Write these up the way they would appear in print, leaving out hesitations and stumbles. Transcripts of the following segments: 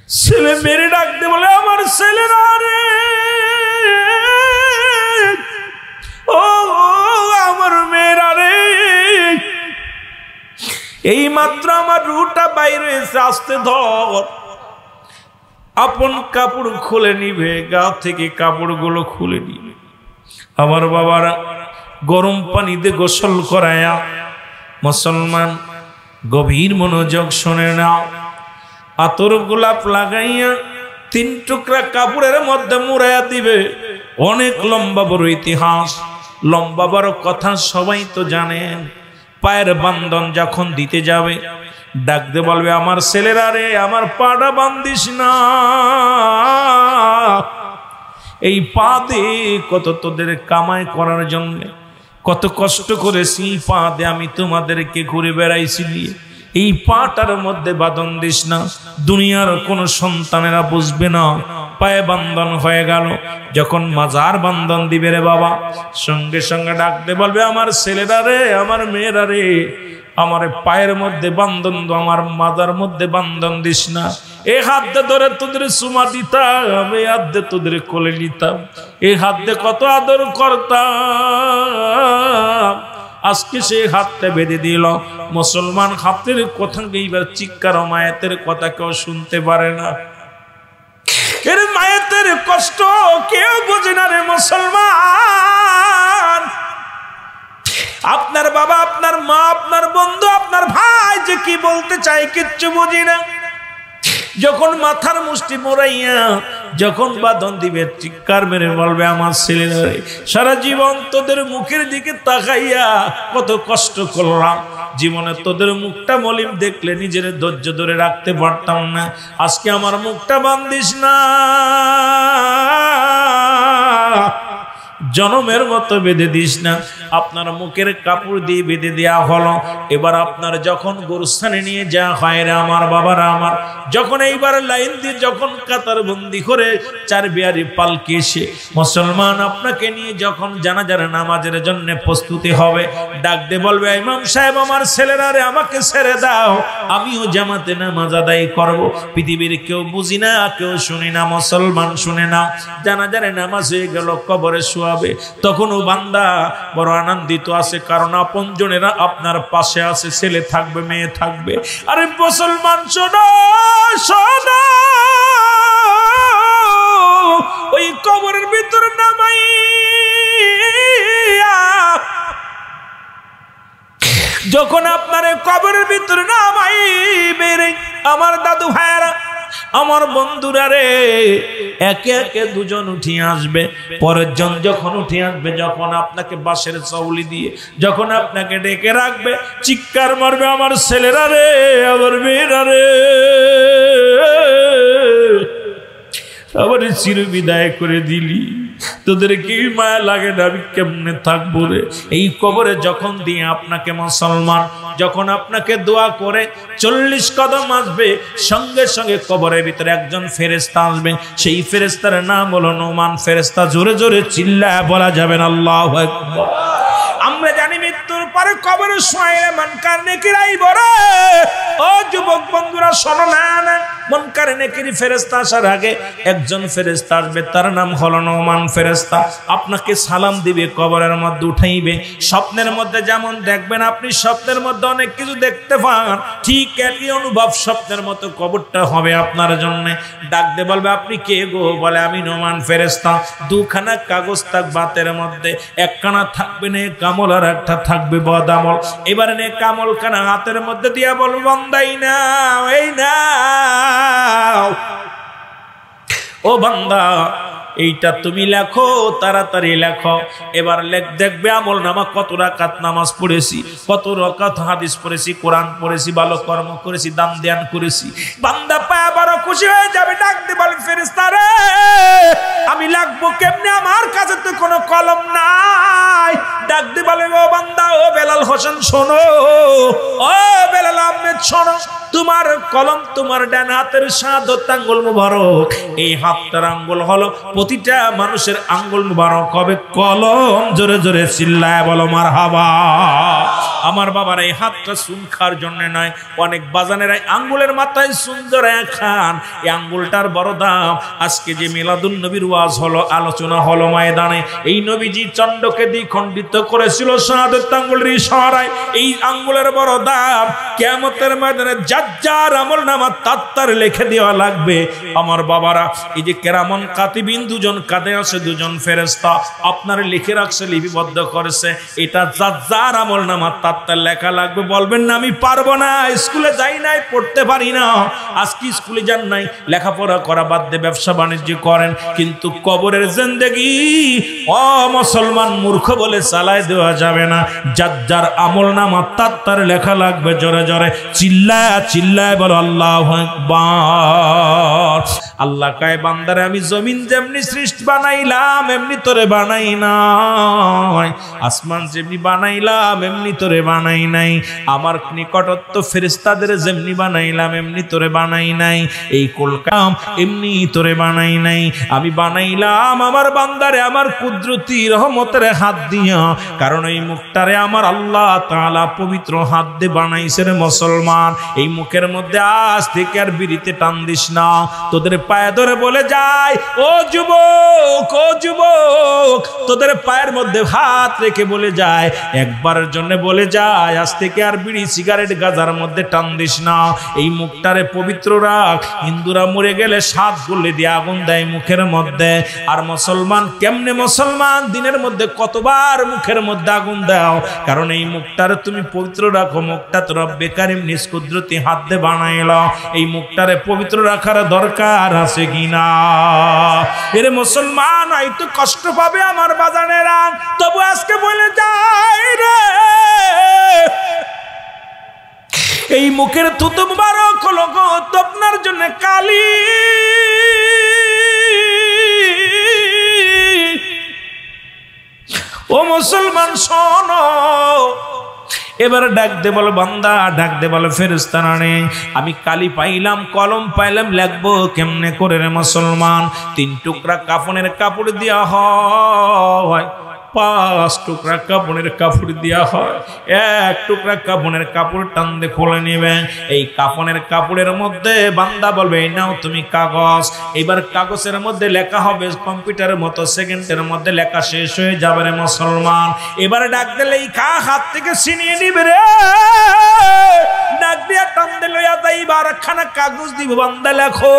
ছেলে মেরে ডাকতে বলে আমার ছেলেরা রে, ও আমার মেয়েরা রে, এই মাত্র আমার রুটা বাইরে এসে আসতে ধর, আপন কাপড় খুলে নিবে, গা থেকে কাপড়গুলো খুলে নিবে। আমার বাবারা গরম পানিতে গোসল করায়া, মুসলমান গভীর মনোযোগ শুনে নাও, আতর গোলাপ লাগাইয়া 3 টুকরা কাপড়ের মধ্যে মুড়াইয়া দিবে। অনেক লম্বা বড় ইতিহাস, লম্বা বড় কথা সবাই তো জানেন। পায়ের বান্ধন যখন দিতে যাবে ডাকতে বলবে আমার ছেলেরা রে, আমার পাটা বান্ধিস না, এই পা দিয়ে কত তোদের কামাই করার জন্য কত কষ্ট করেছি, পা দিয়ে আমি তোমাদেরকে ঘুরে বেড়াইছি, এই পাটার মধ্যে বাঁধন দিস না, দুনিয়ার কোন সন্তানেরা বুঝবে না। পায়ে বান্ধন হয়ে গেল, যখন মাজার বান্ধন দিবে রে বাবা, সঙ্গে সঙ্গে ডাকতে বলবে আমার ছেলেরা রে, আমার মেয়েরা রে, আমার পায়ের মধ্যে বান্ধন, আমার মাজার মধ্যে বান্ধন দিস না। এই হাত দিয়ে ধরে তোদের চুমা দিতাম, এই হাত দিয়ে তোদের কোলে নিতাম, এই হাত দিয়ে কত আদর করতাম, আজকে সে হাতটা বেঁধে দিল। মুসলমান হাতের কথা এইবার চিৎকার মায়ের কথা কেউ শুনতে পারে না, এর মায়ের কষ্ট কেউ বোঝে না রে মুসলমান। আপনার বাবা, আপনার মা, আপনার বন্ধু, আপনার ভাই যে কি বলতে চায় কিচ্ছু বুঝি না। যখন মাথার মুষ্টি মোড়াইয়া যখন বাঁধন দিবে, চিৎকার মেরে বলবে আমার ছেলেরা, সারা জীবন তোদের মুখের দিকে তাকাইয়া কত কষ্ট করলাম, জীবনে তোদের মুখটা মলিন দেখলে নিজের ধৈর্য ধরে রাখতে পারতাম না, আজকে আমার মুখটা বান্ধিস না, জনমের মতো বেঁধে দিস না। আপনার মুখের কাপড় দিয়ে বেঁধে দেওয়া হলো। এবার আপনার যখন গোরস্থানে নিয়ে যাওয়া হয় রে আমার বাবারা আমার, যখন এইবার লাইন দিয়ে যখন কাতার বন্দি করে 4 বিয়ারি পালকি এসে মুসলমান আপনাকে নিয়ে যখন জানাজার নামাজের জন্য প্রস্তুতি হবে, ডাক দিয়ে বলবে ইমাম সাহেব আমার ছেলেরা রে, আমাকে ছেড়ে দাও, আমিও জামাতে নামাজ আদায় করব। পৃথিবীর কেউ বুঝি না, কেউ শুনি না, মুসলমান শুনে না, জানাজার নামাজ হয়ে গেল, কবরে শোয়াবে, তখনও বান্দা বড় আনন্দিত আছে, কারণ আপনজনেরা আপনার পাশে আছে, ছেলে থাকবে, মেয়ে থাকবে। আরে মুসলমান শোনো শোনো, ওই কবরের ভিতরে নামাই যখন আপনার কবরের ভিতরে নামাইবে রে আমার দাদু ভাইরা, আমার বন্ধুরা রে, একে একে দুজন উঠিয়ে আসবে, পরের জন যখন উঠে আসবে, যখন আপনাকে বাঁশের চাউলি দিয়ে যখন আপনাকে ডেকে রাখবে, চিৎকার মারবে আমার ছেলেরা রে, আমার মেয়েরা রে, আবার চির বিদায় করে দিলি, তোদের কি মায়া লাগে না, আমি কেমনে থাকবো রে। এই কবরে যখন দিয়ে আপনাকে মুসলমান যখন আপনাকে দোয়া করে 40 কদম আসবে, সঙ্গে সঙ্গে কবরের ভিতরে একজন ফেরেশতা আসবে, সেই ফেরেশতার নাম হলো নোমান ফেরেশতা। জোরে জোরে চিল্লায় বলা যাবেন আল্লাহু আকবার। আমরা জানি মৃত্যুর পরে কবরে শোয়াইলে মনকার নেকির আইব রে। ও যুবক বন্ধুরা শোনো না, মনকার নেকির ফেরেশতা আসার আগে একজন ফেরেশতা আসবে, তার নাম হলো নোমান ফেরেশতা। আপনাকে সালাম দিবে, কবরের মধ্যে উঠাইবে। স্বপ্নের মধ্যে যেমন দেখবেন, আপনি স্বপ্নের মধ্যে অনেক কিছু দেখতে পান, ঠিক একই অনুভব স্বপ্নের মতো কবরটা হবে আপনার জন্য। ডাকতে বলবে আপনি কে গো? বলে আমি নোমান ফেরেশতা। 2খানা কাগজ থাকবে হাতের মধ্যে, একখানা থাকবে নে কামল আর একটা থাকবে বদ আমল। এবারে নে কামল খানা হাতের মধ্যে দিয়া বলবো বান্দাই নাও, এই নাও ও বান্দা, এইটা তুমি লেখো, তাড়াতাড়ি লেখো। এবার দেখবে আমল নামা কত রাকাত নামাজ পড়েছি, কত রাকাত হাদিস পড়েছি, কোরআন পড়েছি, ভালো কর্ম করেছি, দান ধ্যান করেছি। বান্দা পায় বড় খুশি হয়ে যাবে, ডাকতে বলে ফেরেশতা রে আমি লাগবো কেমনে, আমার কাছে তো কোনো কলম নাই। ডাকতে বলে ও বান্দা, ও বেলাল হোসেন শোনো, ও বেলাল আহমেদ শোনো, তোমার কলম তোমার ডান হাতের শাহাদত আঙ্গুল মুবারক, এই হাতটার আঙ্গুল হলো প্রতিটা মানুষের আঙ্গুল মুবারক হবে কলম। জোরে জোরে চিল্লায় বলো মারহাবা। আমার বাবার এই হাতটা চুন খাওয়ার জন্য নয়, অনেক বাজানেরা আঙ্গুলের মাথায় সুন্দর খান, এই আঙ্গুলটার বড় দাম। আজকে যে মিলাদুন নবীর ওয়াজ হলো, আলোচনা হলো ময়দানে, এই নবীজি চন্ডকে দ্বিখণ্ডিত করেছিল শাহাদাত আঙ্গুলের ইশারায়, এই আঙ্গুলের বড় দাম। কিয়ামতের ময়দানে যার যার আমলনামা তার লিখে দেওয়া লাগবে। আমার বাবারা, এই যে কেরামন কাতিবিন দুজন কাঁধে আছে, দুজন ফেরেশতা আপনার লিখে রাখছে, লিপিবদ্ধ করেছে, এটা যার যার আমলনামা তার লেখা লাগবে। বলবেন না আমি পারবো না, স্কুলে যাই নাই, পড়তে পারি না। আজকে স্কুলে যান নাই, লেখাপড়া করা বাদ দিয়ে ব্যবসা বাণিজ্য করেন, কিন্তু কবরের জিন্দেগি ও মুসলমান মূর্খ বলে চালায় দেওয়া যাবে না। যার যার আমলনামা তার লেখা লাগবে। জোরে জোরে চিল্লায় বলো আল্লাহু আকবার। আল্লাহ কয় বান্দারে আমি জমিন যেমনি সৃষ্টি বানাইলাম এমনি তোরে বানাই নাই, আসমান যেমনি বানাইলাম এমনি তোরে বানাই নাই, আমার নিকটত্ব ফেরেশতাদের যেমনি বানাইলাম এমনি তোরে বানাই নাই, এই কলকাম এমনি তোরে বানাই নাই। আমি বানাইলাম আমার বান্দারে আমার কুদরতি রহমতের হাত দিয়া, কারণ এই মুখটারে আমার আল্লাহ তাআলা পবিত্র হাত দিয়ে বানাইছে রে মুসলমান। এই মুখের মধ্যে আজ থেকে আর বিড়িতে টান দিস না। তোদের পায়ে ধরে বলে যায়, ও যুবক ও যুবক, তোদের পায়ের মধ্যে হাত রেখে বলে যায়, একবারের জন্য বলে যায়, আজ থেকে আর বিড়ি সিগারেট গাঁজার মধ্যে টান দিস না। এই মুখটারে পবিত্র রাখ। হিন্দুরা মরে গেলে 7 গুলি দিয়ে আগুন দেয় মুখের মধ্যে, আর মুসলমান কেমনে মুসলমান দিনের মধ্যে কতবার মুখের মধ্যে আগুন দাও, কারণ এই মুখটারে তুমি পবিত্র রাখো। মুখটা তো রব্বে কারীম নিজ কুদরতি হাত দিয়ে বানাইলো, এই মুখটারে পবিত্র রাখার দরকার আছে কিনা? এর মুসলমান হয়তো কষ্ট পাবে আমার বাজানেরা, তবু আজকে বলে যায় রে, এই মুখের থুতু মুবারক হলো গো আপনার জন্য কালি। ও মুসলমান শোনো, এবার ডাক দে বল বান্দা, ডাক দে বল ফেরেশতারা রে, আমি কালি পাইলাম, কলম পাইলাম, লিখবো কেমনে করে রে মুসলমান? 3 টুকরা কাফনের কাপড় দেওয়া হয়, 5 টুকরা কাপড়ের কাপড় দেওয়া হয়। 1 টুকরা কাপড়ের কাপড় টান দিয়ে খুলে নেবেন। এই কাপড়ের কাপড়ের মধ্যে বান্দা বলবে, এই নাও তুমি কাগজ। এবার কাগজের মধ্যে লেখা হবে, কম্পিউটারের মতো সেকেন্ডের মধ্যে লেখা শেষ হয়ে যাবে রে মুসলমান। এবারে ডাক দিলে এই হাত থেকে ছিনিয়ে নিবে রে, ডাক দিয়া টান দিল, এবার খানা কাগজ দিব, বান্দা লেখো।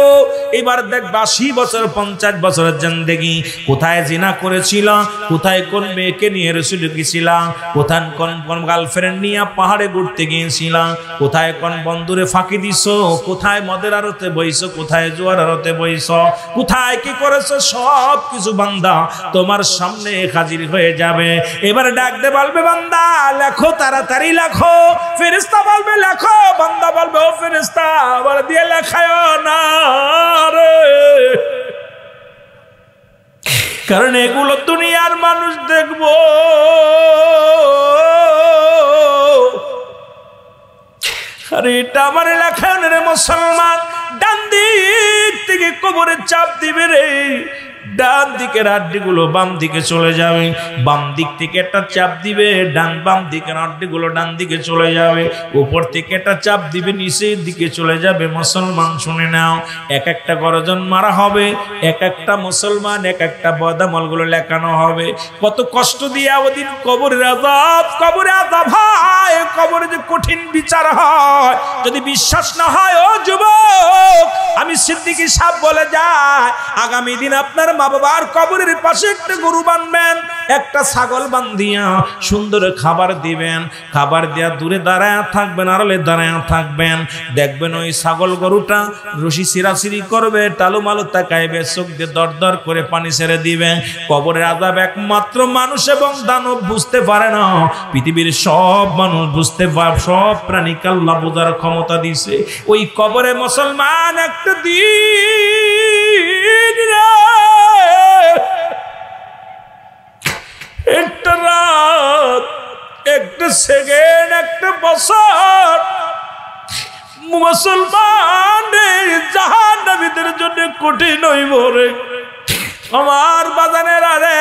এবার দেখ 80 বছর 50 বছরের জিন্দেগি, কোথায় জিনা করেছিল, কোথায় কোন মেয়েকে নিয়ে রসুল গেছিলাম, কোথায় কোন গার্লফ্রেন্ড নিয়ে পাহাড়ে ঘুরতে গিয়েছিলাম, কোথায় কোন বন্ধুরে ফাঁকি দিছো, কোথায় মদের আড়তে বইছো, কোথায় জোয়ার আড়তে বইছো, কোথায় কি করেছো, সব কিছু বান্দা তোমার সামনে হাজির হয়ে যাবে। এবার ডাক দে বলবে, বান্দা লেখো, তাড়াতাড়ি লেখো। ফেরেশতা বলবে লেখো, বান্দা বলবে, ও ফেরেশতা আবার দিয়ে লেখায় না রে, কারণ এগুলো দুনিয়ার মানুষ দেখবো। আরে এটা আমার লেখা রে মুসলমান। ডান দিক থেকে কবরে চাপ দিবে রে, ডান দিকের হাড্ডিগুলো বাম দিকে চলে যাবে, বাম দিক থেকে একটা চাপ দিবে, বাম দিকের হাড্ডিগুলো ডান দিকে চলে যাবে, উপর থেকে একটা চাপ দিবে, নিচের দিকে চলে যাবে। মুসলমান শুনে নাও, এক একটা গর্জন মারা হবে, এক একটা মুসলমান এক একটা বদামলগুলো লেখানো হবে। কত কষ্ট দিয়ে ওদিন কবরের আযাব, কবরে আযাব হয়, কবরে যে কঠিন বিচার হয়। যদি বিশ্বাস না হয় ও যুবক, আমি সিদ্দিকী সাহেব বলে যায়, আগামী দিন আপনার মা বাবার কবরের পাশে একটা গরু বানবেন, একটা ছাগল বান্ধিয়া সুন্দর খাবার দিবেন, খাবার দিয়া দূরে দাঁড়ায় থাকবেন, আড়ালে দাঁড়ায় থাকবেন। দেখবেন ওই ছাগল গরুটা রশি ছিঁড়াছিঁড়ি করবে, টালুমালু তাকাইবে, চোখ দিয়ে দর দর করে পানি ছেড়ে দিবে। কবরের আযাব একমাত্র মানুষ এবং দানব বুঝতে পারে না, পৃথিবীর সব মানুষ বুঝতে পারে, সব প্রাণীকে আল্লাহ বোঝার ক্ষমতা দিছে। ওই কবরে মুসলমান একটা দিন, একটা রাত, একটা সেকেন্ড, একটা বছর মুসলমান জাহান্নামীদের জন্য কঠিন হইব রে আমার বাজানেরা রে।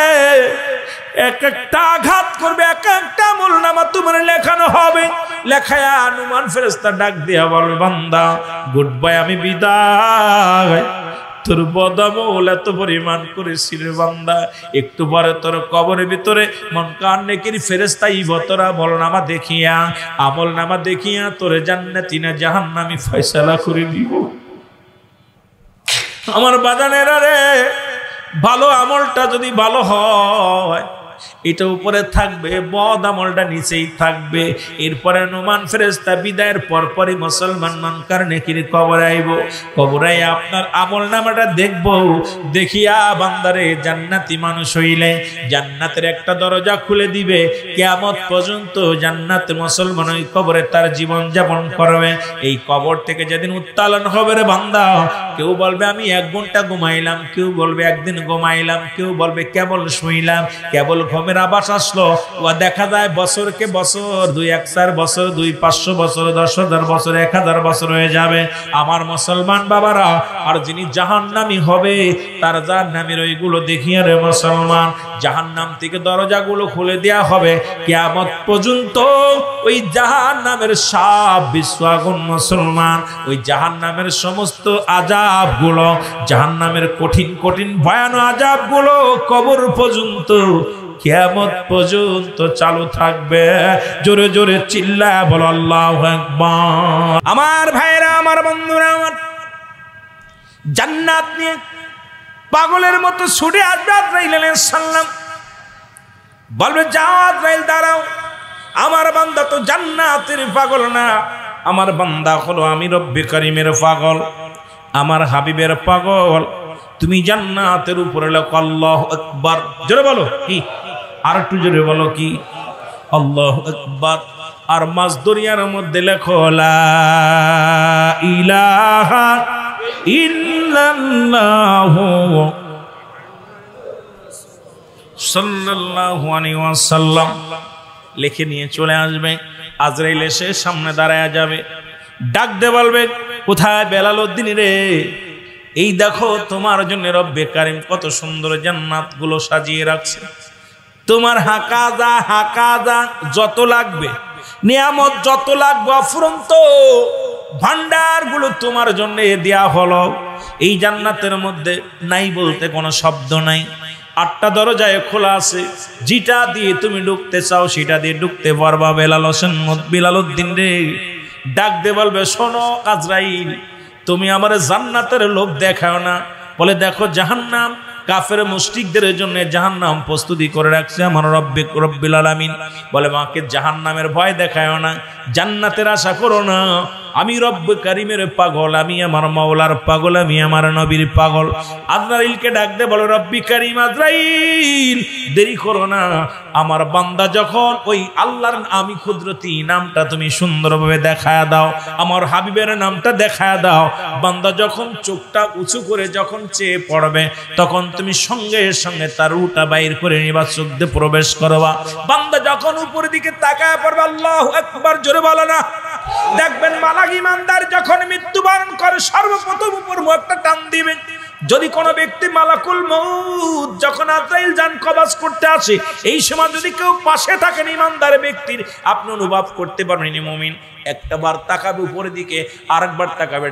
এক একটা আঘাত করবে, এক একটা আমলনামা তোমার লেখানো হবে। লেখায়া নুমান ফেরেশতা ডাক দিয়া বলবে বান্দা গুড বাই, আমি বিদায়। তোর বদামল এত পরিমাণ করেছি রে বান্দা, একটু পরে তোর কবরের ভিতরে মন কান নেকির ফেরেশতা ইবতরা আমলনামা দেখিয়া তোরে জান্নাতি না জাহান্নামী ফয়সালা করে দিব। আমার বাজানেরা রে, ভালো আমলটা যদি ভালো হয় এটা উপরে থাকবে, বদ আমলটা নিচেই থাকবে। এরপরে নুমান ফেরেশতা বিদায়ের পরপরই মুসলমান মুনকার নেকির কবরে আইব। কবরে আপনার আমলনামাটা দেখব, দেখিয়া বান্দারে জান্নাতি মানুষ হইলে জান্নাতের একটা দরজা খুলে দিবে। কিয়ামত পর্যন্ত জান্নাতে মুসলমান ওই কবরে তার জীবন যাপন করবে। এই কবর থেকে যেদিন উত্তোলন হবে রে বান্দা, কেউ বলবে আমি 1 ঘন্টা ঘুমাইলাম, কেউ বলবে 1 দিন ঘুমাইলাম, কেউ বলবে কেবল শুইলাম, কেবল ঘুমের আবাস আসলো। ও দেখা যায় বছরকে বছর, 2-1 বছর, 2-500 বছর, 10,000 বছর, 1000 বছর হয়ে যাবে। আমার মুসলমান বাবারা, আর যিনি জাহান্নামী হবে তার জাহান্নামের ওইগুলো দেখিয়া রে মুসলমান, জাহান্নাম থেকে দরজাগুলো খুলে দেয়া হবে। কিয়ামত পর্যন্ত ওই জাহান্নামের সাপ বিশ্ব আগুন মুসলমান, ওই জাহান্নামের সমস্ত আযাবগুলো, জাহান্নামের কঠিন কঠিন ভয়ানক আযাবগুলো কবর পর্যন্ত, কিয়ামত পর্যন্ত চালু থাকবে। জোরে জোরে চিল্লায়া বলো আল্লাহু আকবার। আমার ভাইরা, আমার বন্ধুরা, আমার জান্নাত নিয়ে পাগলের মতো ছুটে আসবে আজরাইল আলাইহিস সালাম। বলবে যাও আজরাইল দাঁড়াও, আমার বান্দা তো জান্নাতের পাগল না, আমার বান্দা হলো আমি রব্বে কারীমের পাগল, আমার হাবিবের পাগল। তুমি জান্নাতের উপরে লেখো আল্লাহু আকবার। জোরে বলো কি, আর একটু জোরে বলো কি, আল্লাহু আকবার। আর মাছ দরিয়ার মধ্যে লেখো লা ইলাহা ইল্লাল্লাহু সাল্লাল্লাহু আলাইহি ওয়াসাল্লাম লিখে নিয়ে চলে আসবে। আজরাইল এসে সামনে দাঁড়ায়া যাবে, ডাক দে বলবে কোথায় বেলালউদ্দিন রে, এই দেখো তোমার জন্য রব্বে কারীম কত সুন্দর জান্নাত গুলো সাজিয়ে রাখছে। তোমার হাকাজা যত লাগবে, নিয়ামত যত লাগবে, অফুরন্ত ভান্ডার গুলো তোমার জন্য দেয়া হলো। এই জান্নাতের মধ্যে নাই বলতে কোনো শব্দ নাই, 8টা দরজায় খোলা আছে, যেটা দিয়ে তুমি ঢুকতে চাও সেটা দিয়ে ঢুকতে পারবা। বেলালউদ্দিন রে ডাক দে বলবে শোনো আজরাইল, তুমি আমার জান্নাতের লোভ দেখাও না। বলে দেখো জাহান্নাম, কাফের মুশরিকদের জন্য জাহান্নাম প্রস্তুতি করে রাখছে আমার রব্বুল আলামিন। বলে মাকে জাহান্নামের ভয় দেখায়ও না, জান্নাতের আশা করো না। আমি রব্বে কারীমের পাগল, আমি আমার মাওলার পাগল, আমি আমার নবীর পাগল। আজরাইলকে ডাক দে বলে রব্বে কারীম আজরাইল দেরি করো না, আমার বান্দা যখন ওই আল্লাহর আমি কুদরতি নামটা তুমি সুন্দরভাবে দেখায়া দাও, আমার হাবিবের নামটা দেখায়া দাও। বান্দা যখন চোখটা উঁচু করে যখন চেয়ে পড়বে, তখন তুমি সঙ্গে সঙ্গে তার রুটা বাইর করে নিবা, চোখ দিয়ে প্রবেশ করবা। বান্দা যখন উপরের দিকে তাকায় পড়বে, আল্লাহু আকবার জোরে বলো না, দেখবেন মালাক ইমানদার যখন মৃত্যুবরণ করে সর্বপ্রথম উপর মুখটা টান দিবে। যদি কোনো ব্যক্তি মালাকুল মউত যখন আজরাইল জান কবজ করতে আসে, এই সময় যদি কেউ পাশে থাকেন ইমানদার ব্যক্তির, আপনি অনুভব করতে পারবেন মুমিন একটাবার তাকাবে উপরের দিকে, আরেকবার তাকাবে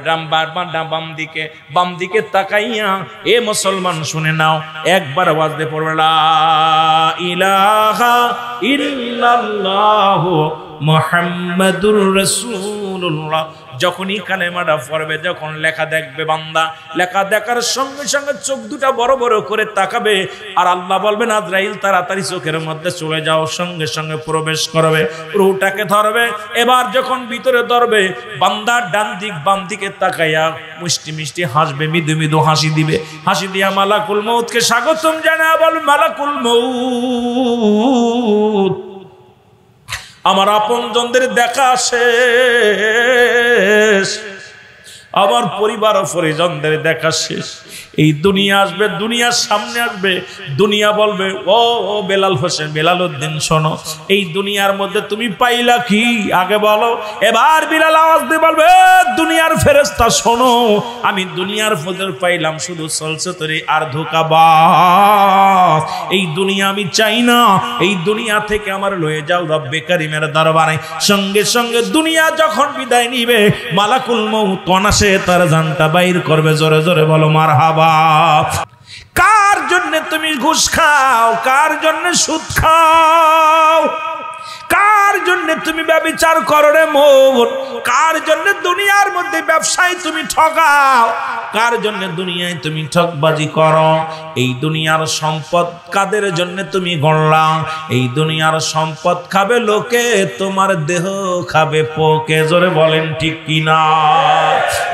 বাম দিকে তাকাইয়া, এ মুসলমান শুনে নাও, একবার আওয়াজ দিয়ে পড়বে লা ইলাহা ইল্লাল্লাহু মুহাম্মাদুর রাসূলুল্লাহ। যখনই কালেমাটা পড়বে, যখন লেখা দেখবে বান্দা, লেখা দেখার সঙ্গে সঙ্গে চোখ দুটা বড় বড় করে তাকাবে, আর আল্লাহ বলবেন আজরাইল তাড়াতাড়ি চোখের মধ্যে চলে যাও। সঙ্গে সঙ্গে প্রবেশ করবে, রূহটাকে ধরবে। এবার যখন ভিতরে ধরবে, বান্দার ডান দিক বাম দিকে তাকাইয়া মিষ্টি মিষ্টি হাসবে, মৃদু মৃদু হাসি দিবে। হাসি দিয়া মালাকুল মউতকে স্বাগতম জানায় বল মালাকুল মউত, আমার আপনজনদের দেখা শেষ, আমার পরিবার ও পরিজনদের দেখা শেষ। এই দুনিয়া আসবে, দুনিয়ার সামনে আসবে, দুনিয়া বলবে ও বেলাল হোসেন, বেলাল উদ্দিন শোনো, এই দুনিয়ার মধ্যে তুমি পাইলা কি আগে বলো। এবার বিলাল আওয়াজ দিয়ে বলবে দুনিয়ার ফেরেশতা শোনো, আমি দুনিয়ার ফজর পাইলাম শুধু চলছতরি আর ধোঁকাবাজ। এই দুনিয়া আমি চাই না, এই দুনিয়া থেকে আমার লয়ে যাও রব্বে কারীমের দরবারে। সঙ্গে সঙ্গে দুনিয়া যখন বিদায় নিবে, মালাকুল মউত অনাসে তার জানটা বাইর করবে। জোরে জোরে বলো মারহাবা। কার জন্য তুমি ঘুষ খাও? কার জন্য সুদ খাও? কার জন্য তুমি ব্যভিচার করো রে মন? কার জন্য দুনিয়ার মধ্যে ব্যবসায় তুমি ঠকাও? কার জন্য দুনিয়ায় তুমি ঠকবাজি করো? এই দুনিয়ার সম্পদ কাদের জন্য তুমি গড়লা? এই দুনিয়ার সম্পদ খাবে লোকে, তোমার দেহ খাবে পোকে। জোরে বলেন ঠিক কিনা?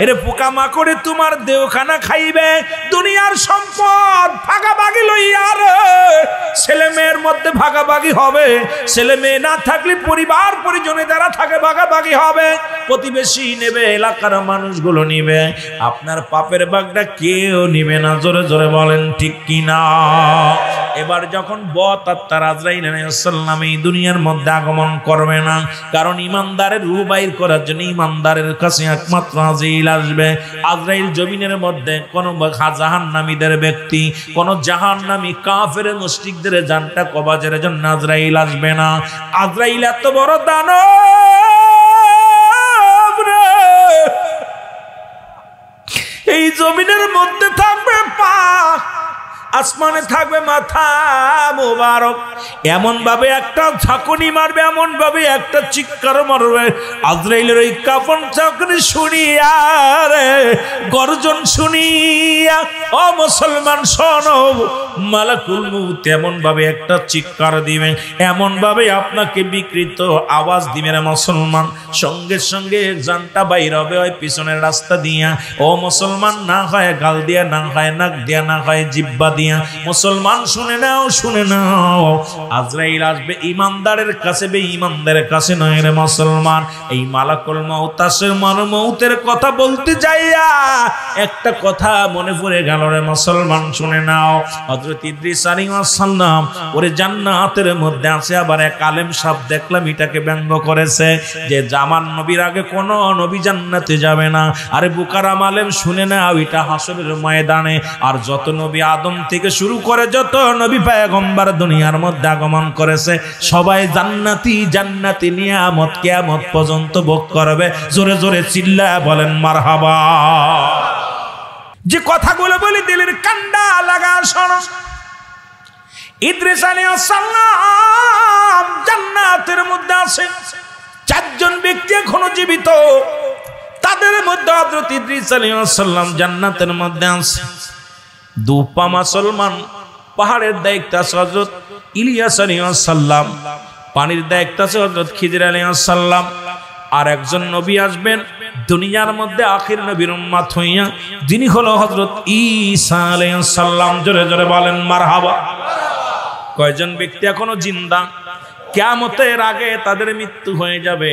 এরে পোকামাকড়ে তোমার দেহখানা খাইবে। দুনিয়ার সম্পদ ভাগাভাগি লইয়া রে, ছেলে মেয়ের মধ্যে ভাগাভাগি হবে। ছেলে মেয়ে না থাকলে পরিবার পরিজনে যারা থাকে ভাগাভাগি হবে, প্রতিবেশী নেবে, এলাকার মানুষগুলো নিবে, আপনার পাপের ভাগটা কেউ নিবে না। জোরে জোরে বলেন ঠিক কিনা? এবার যখন বত আত্মার আজরাইল আলাইহিস সালাম এই দুনিয়ার মধ্যে আগমন করবে না, কারণ ইমানদারের রূহ বাইর করার জন্য ইমানদারের কাছে একমাত্র আজরাইল আসবে। আজরাইল জমিনের মধ্যে কোন জাহান্নামীদের ব্যক্তি, কোন জাহান্নামী কাফের মুশরিকদের জানটা কবাজের জন্য আজরাইল আসবে না। আজরাইল এত বড় দানব রে, এই জমিনের মধ্যে থাকবে পা, আসমানে থাকবে মাথা মোবারক। এমন ভাবে একটা ঝাঁকুনি মারবে, এমন ভাবে একটা চিৎকার মারবে, আজরাইলের ওই কাফন ঝাঁকুনি শুনিয়া রে, গর্জন শুনিয়া ও মুসলমান শোনো, মালাকুল মউত এমন ভাবে একটা চিৎকার দিবে, এমন ভাবে আপনাকে বিকৃত আওয়াজ দিবে রে মুসলমান। সঙ্গে সঙ্গে জানটা বাইর হবে ওই পিছনের রাস্তা দিয়া। ও মুসলমান, না হয় গাল দিয়া, না হয় নাক দিয়া, না হয় জিহ্বা দিয়া। মুসলমান শুনে নাও, শুনে নাও, আজরাইল আসবে ইমানদারের কাছে, বেঈমানদের কাছে নয় রে মুসলমান। এই মালাকুল মউত আসে মৌতের কথা বলতে যাইয়া একটা কথা মনে পড়ে গেল রে মুসলমান, শুনে নাও। হযরত ইদ্রিস আলাইহিস সালাম ওরে জান্নাতের মধ্যে আছে। আবার এক আলেম সাহেব দেখলাম এটাকে ব্যঙ্গ করেছে যে জামান নবীর আগে কোন নবী জান্নাতে যাবে না। আরে বুকারাম আলেম শুনে নাও, এটা হাসরের ময়দানে। আর যত নবী আদম থেকে শুরু করে যত নবী পয়গম্বর দুনিয়ার মধ্যে আগমন করেছে, সবাই জান্নাতি, জান্নাতি নিয়ামত কিয়ামত পর্যন্ত ভোগ করবে। জোরে জোরে চিল্লায়া বলেন মারহাবা। যে কথাগুলো বলে দিলের কান্ডা লাগা শোনো। ইদ্রিস আলাইহিস সালাম জান্নাতের মধ্যে আছে, চারজন ব্যক্তি এখনো জীবিত, তাদের মধ্যে হযরত ইদ্রিস আলাইহিস সালাম জান্নাতের মধ্যে আছে। দুপা মুসলমান পাহাড়ের দায়িত্ব আছে হযরত ইলিয়াস আলাইহিস সালাম, পানির দায়িত্ব আছে হযরত খিজির আলাইহিস সালাম। আর একজন নবী আসবেন দুনিয়ার মধ্যে আখির নবীর উম্মত হইয়া, যিনি হলো হযরত ঈসা আলাইহিস সালাম। জোরে জোরে বলেন মারহাবা। কয়জন ব্যক্তি এখনো জিন্দা, কিয়ামতের আগে তাদের মৃত্যু হয়ে যাবে।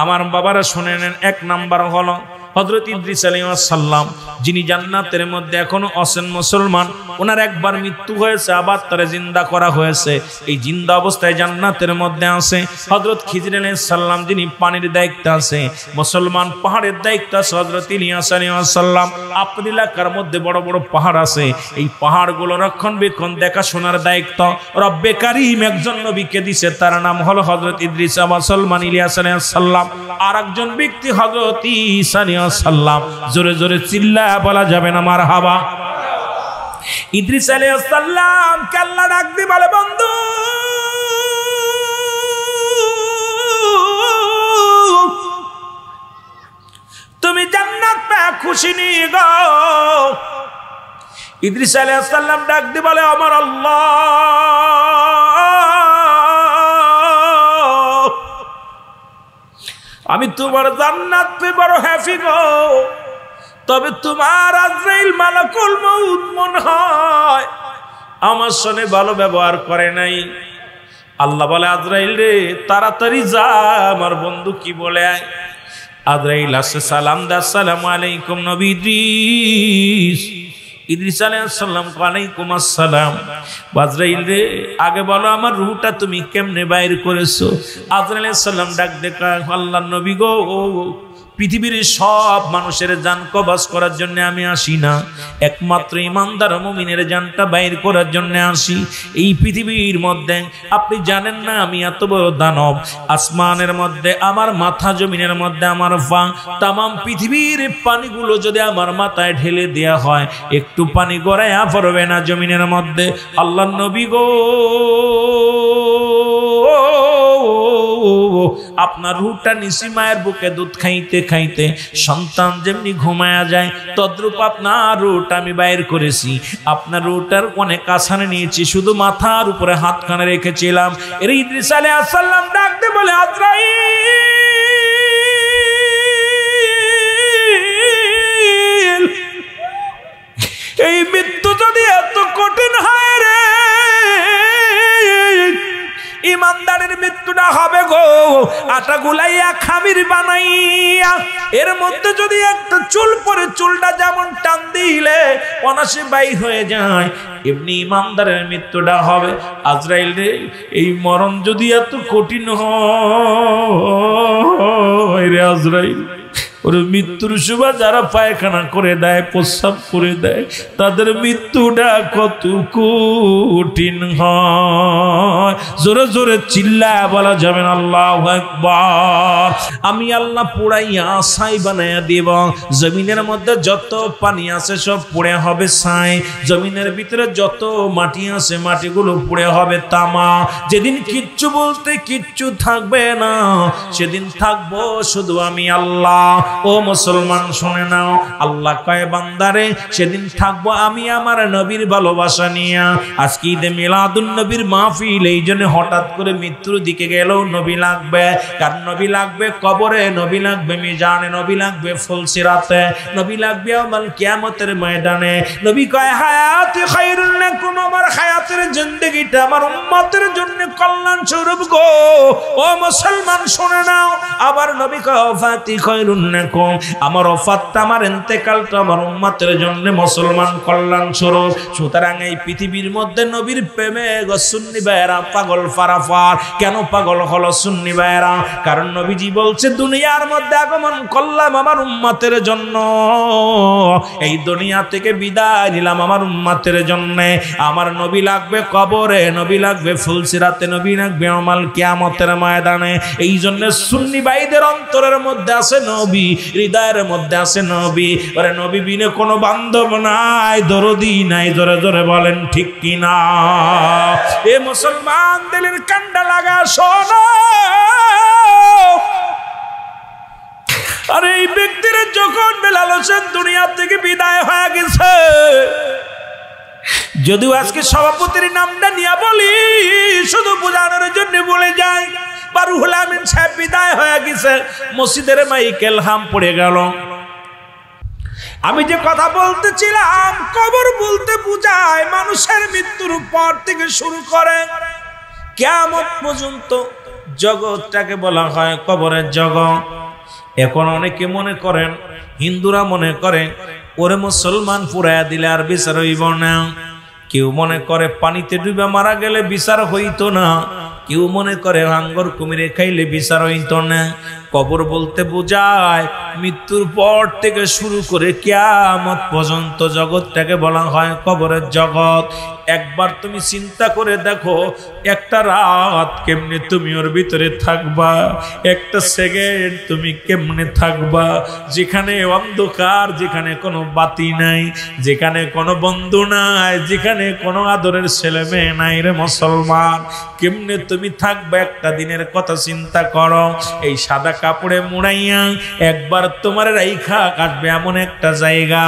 আমার বাবারা শুনে নেন, এক নাম্বার হলো হযরত ইদ্রিস আলাইহিস সালাম, যিনি জান্নাতের মধ্যে এখনো আছেন মুসলমান। ওনার একবার মৃত্যু হয়েছে, আবার তারে জিন্দা করা হয়েছে। এই জিন্দা অবস্থায় জান্নাতের মধ্যে আছে হযরত খিজির আলাইহিস সালাম, যিনি পানির দায়িত্ব আছে মুসলমান। পাহাড়ের দায়িত্ব আছে হযরত ইলিয়াস আলাইহিস সালাম। আপনার এলাকার মধ্যে বড় বড় পাহাড় আছে, এই পাহাড়গুলো রক্ষণবেক্ষণ দেখাশোনার দায়িত্ব রব্বে কারীম একজন নবীকে দিয়েছে, তার নাম হলো হযরত ইদ্রিস মুসলমান ইলিয়াস আলাইহিস সালাম। আর একজন ব্যক্তি হযরত ঈসা আলাইহিস সালাম। জোরে জোরে চিল্লায়া বলা যাবে না মারহাবা। ইদ্রিস আলাইহিস সালাম কে আল্লাহ ডাক দিয়ে বলে, বন্ধু তুমি জান্নাত পেয়ে খুশি নি গো? ইদ্রিস আলাইহিস সালাম ডাক দিয়ে বলে, আমার আল্লাহ, আমি তোমার জান্নাত পেয়ে বড় হ্যাপি গো, তবে তোমার আজরাইল মালাকুল মউত মনে হয় আমার সঙ্গে ভালো ব্যবহার করে নাই। আল্লাহ বলে, আজরাইল রে তাড়াতাড়ি যা, আমার বন্ধু কি বলে আয়। আজরাইল আসে সালাম দা, আসসালামু আলাইকুম নবী ইদ্রিস আলাইহিস সালাম। ওয়ালাইকুম আসসালাম। আজরাইল রে, আগে বলো আমার রূহটা তুমি কেমনে বাইর করেছো? আজরাইল আলাইহিস সালাম ডাক দেখা, আল্লাহর নবী গো, পৃথিবীর সব মানুষের জান কবজ করার জন্য আমি আসি না, একমাত্র ইমানদার মুমিনের জানটা বাইর করার জন্য আসি। এই পৃথিবীর মধ্যে আপনি জানেন না আমি এত বড় দানব, আসমানের মধ্যে আমার মাথা, জমিনের মধ্যে আমার পা, তামাম পৃথিবীর পানিগুলো যদি আমার মাথায় ঢেলে দেয়া হয় একটু পানি গড়াইয়া পড়বে না জমিনের মধ্যে। আল্লাহর নবী গো, আপনার রূহটা নিশি মায়ের বুকে দুধ খাইতে খাইতে সন্তান যেমনি ঘুমায়া যায় তদ্রূপ আপনার রূহটা আমি বাইর করেছি। আপনার রূহটার অনেক আসানে নিয়েছি, শুধু মাথার উপরে হাতখানে রেখেছিলাম। এর ইদ্রিস আলাইহিস সালাম ডাকতে বলে, আজরাইল, এই মৃত্যু যদি এত কঠিন হয় রে, ইমানদারের মৃত্যুটা হবে গো আটা গুলাইয়া খামির বানাইয়া, এর মধ্যে যদি একটা চুল পরে চুলটা যেমন টান দিলে অনাসে বাইর হয়ে যায়, এমনি ইমানদারের মৃত্যুটা হবে। আজরাইল রে, এই মরণ যদি এত কঠিন হয় রে আজরাইল, ওর মৃত্যুর সময় যারা পায়খানা করে দেয়, প্রস্রাব করে দেয়, তাদের মৃত্যুটা কত কঠিন হয়। জোরে জোরে চিল্লায় বলা যাবে না আল্লাহু আকবার। আমি আল্লাহ পুড়াইয়া ছাই বানাইয়া দিব, জমিনের মধ্যে যত পানি আছে সব পুড়ে হবে ছাই, জমিনের ভিতরে যত মাটি আছে মাটিগুলো পুড়ে হবে তামা। যেদিন কিচ্ছু বলতে কিচ্ছু থাকবে না, সেদিন থাকবো শুধু আমি আল্লাহ। ও মুসলমান শুনে নাও, আল্লাহ কয় বান্দারে, সেদিন থাকবো আমি আমার নবীর ভালোবাসা নিয়ে। আজকে ঈদে মিলাদুন নবীর মাহফিল, এই জন্য হঠাৎ করে মৃত্যুর দিকে গেলেও নবী লাগবে। কারণ নবী লাগবে কবরে, নবী লাগবে মিজানে, নবী লাগবে ফুলসিরাতে, নবী লাগবে আমাল কিয়ামতের ময়দানে। নবী কয় হায়াতি খায়রুন লাকুম, আমার হায়াতের জিন্দেগিটা আমার উম্মতের জন্য কল্যাণ স্বরূপ গো। ও মুসলমান শুনে নাও, আবার নবী কয় ওয়াফাতি খায়রুন লাকুম, আমার ওফাতটা, আমার ইন্তেকালটা আমার উম্মতের জন্য মুসলমান কল্যাণ স্বরূপ। সুতরাং এই পৃথিবীর মধ্যে নবীর প্রেমে সুন্নি ভাইয়েরা পাগল ফারাফার। কেন পাগল হলো সুন্নি ভাইয়েরা? কারণ নবীজি বলছে দুনিয়ার মধ্যে আগমন করলাম আমার উম্মতের জন্য, এই দুনিয়া থেকে বিদায় নিলাম আমার উম্মতের জন্য। আমার নবী লাগবে কবরে, নবী লাগবে ফুলসিরাতে, নবী লাগবে আমাল কিয়ামতের ময়দানে। এই জন্য সুন্নি ভাইদের অন্তরের মধ্যে আছে নবী, হৃদয়ের মধ্যে আছে নবী। ওরে নবী বিনে কোনো বান্ধব নাই, দরদি নাই। জোরে জোরে বলেন ঠিক কিনা? এ মুসলমান দিলের কান্ডা লাগা শোনো। আরে এই ব্যক্তির যখন বেলাল হোসেন দুনিয়া থেকে বিদায় হয়ে গেছে, যদিও আজকে সভাপতির নামটা নিয়ে বলি, শুধু বোঝানোর জন্য বলে যায়, বারুহুল আমিন সাহেব বিদায় হয়ে গেছে, মসজিদের মাইকেল হাম পড়ে গেল। আমি যে কথা বলতেছিলাম, কবর বলতে বুঝায় মানুষের মৃত্যুর পর থেকে শুরু করে কিয়ামত পর্যন্ত জগৎটাকে বলা হয় কবরের জগৎ। এখন অনেকে মনে করেন, হিন্দুরা মনে করে ওরে মুসলমান পুরাইয়া দিলে আর বিচার হইব না। কেউ মনে করে পানিতে ডুবে মারা গেলে বিচার হইতো না, কেউ মনে করে হাঙ্গর কুমিরে খাইলে বিচার হইতো না। কবর বলতে বোঝায় মৃত্যুর পর থেকে শুরু করে কিয়ামত পর্যন্ত জগৎটাকে বলা হয় কবরের জগৎ। একবার তুমি চিন্তা করে দেখো, একটা রাত কেমনে তুমি ওর ভিতরে থাকবা, একটা সেকেন্ড তুমি কেমনে থাকবা, যেখানে অন্ধকার, যেখানে কোনো বাতি নাই, যেখানে কোনো বন্ধু নাই, যেখানে কোনো আদরের ছেলে মেয়ে নাই। রে মুসলমান, কেমনে তুমি থাকবে একটা দিনের কথা চিন্তা করো। এই সাদা কাপড়ে মুড়াইয়া একবার তোমার রাইখা কাটবে এমন একটা জায়গা,